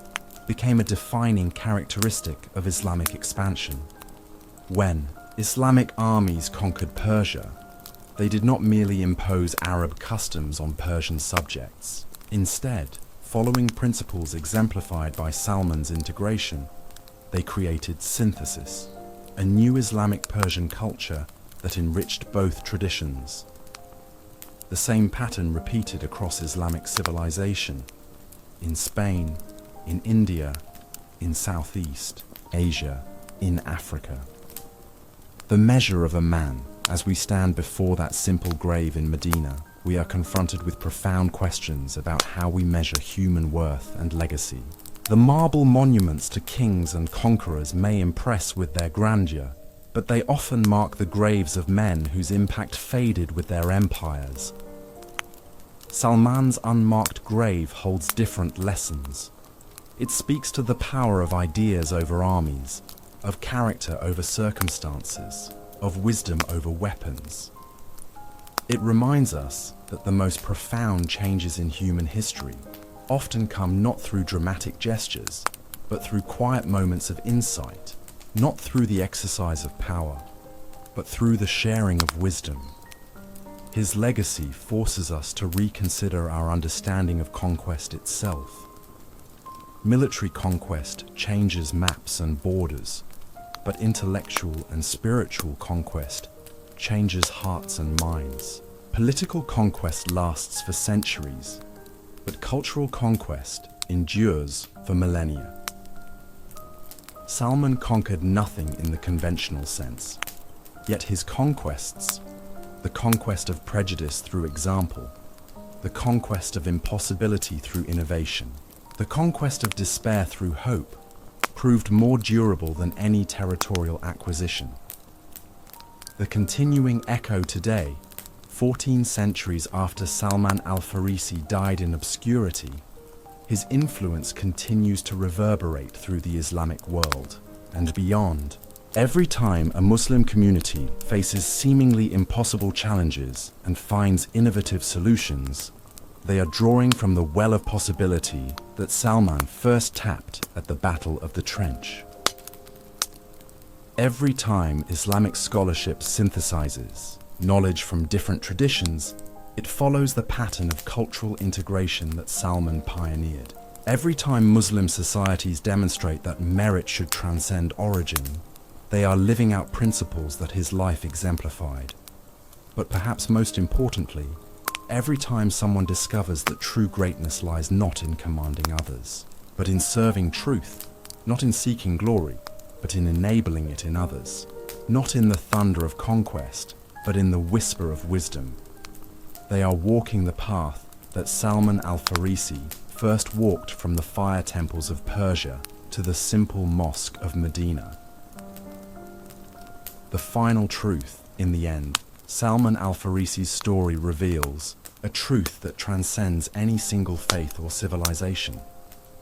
became a defining characteristic of Islamic expansion. When Islamic armies conquered Persia, they did not merely impose Arab customs on Persian subjects. Instead, following principles exemplified by Salman's integration, they created synthesis, a new Islamic Persian culture that enriched both traditions. The same pattern repeated across Islamic civilization, in Spain, in India, in Southeast Asia, in Africa. The measure of a man. As we stand before that simple grave in Medina, we are confronted with profound questions about how we measure human worth and legacy. The marble monuments to kings and conquerors may impress with their grandeur, but they often mark the graves of men whose impact faded with their empires. Salman's unmarked grave holds different lessons. It speaks to the power of ideas over armies, of character over circumstances, of wisdom over weapons. It reminds us that the most profound changes in human history often come not through dramatic gestures, but through quiet moments of insight, not through the exercise of power, but through the sharing of wisdom. His legacy forces us to reconsider our understanding of conquest itself. Military conquest changes maps and borders, but intellectual and spiritual conquest changes hearts and minds. Political conquest lasts for centuries, but cultural conquest endures for millennia. Salman conquered nothing in the conventional sense, yet his conquests, the conquest of prejudice through example, the conquest of impossibility through innovation, the conquest of despair through hope, proved more durable than any territorial acquisition. The continuing echo today, 14 centuries after Salman al-Farisi died in obscurity, his influence continues to reverberate through the Islamic world and beyond. Every time a Muslim community faces seemingly impossible challenges and finds innovative solutions, they are drawing from the well of possibility that Salman first tapped at the Battle of the Trench. Every time Islamic scholarship synthesizes knowledge from different traditions, it follows the pattern of cultural integration that Salman pioneered. Every time Muslim societies demonstrate that merit should transcend origin, they are living out principles that his life exemplified. But perhaps most importantly, every time someone discovers that true greatness lies not in commanding others, but in serving truth, not in seeking glory, but in enabling it in others, not in the thunder of conquest, but in the whisper of wisdom, they are walking the path that Salman al-Farisi first walked from the fire temples of Persia to the simple mosque of Medina. The final truth, in the end, Salman al-Farisi's story reveals, a truth that transcends any single faith or civilization,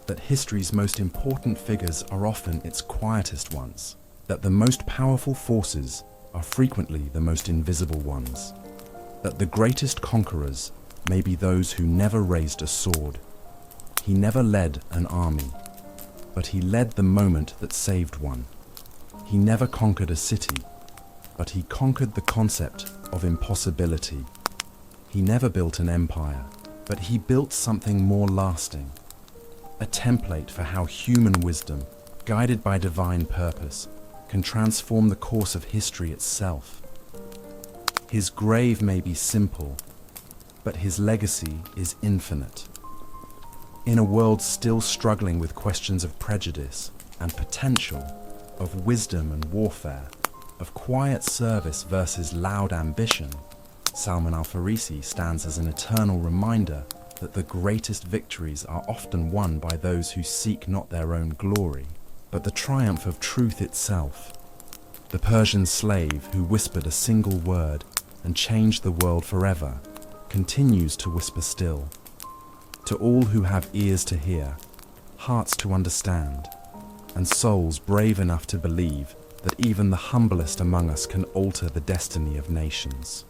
that history's most important figures are often its quietest ones, that the most powerful forces are frequently the most invisible ones, that the greatest conquerors may be those who never raised a sword. He never led an army, but he led the moment that saved one. He never conquered a city, but he conquered the concept of impossibility. He never built an empire, but he built something more lasting, a template for how human wisdom, guided by divine purpose, can transform the course of history itself. His grave may be simple, but his legacy is infinite. In a world still struggling with questions of prejudice and potential, of wisdom and warfare, of quiet service versus loud ambition, Salman al-Farisi stands as an eternal reminder that the greatest victories are often won by those who seek not their own glory, but the triumph of truth itself. The Persian slave who whispered a single word and changed the world forever continues to whisper still. To all who have ears to hear, hearts to understand, and souls brave enough to believe that even the humblest among us can alter the destiny of nations.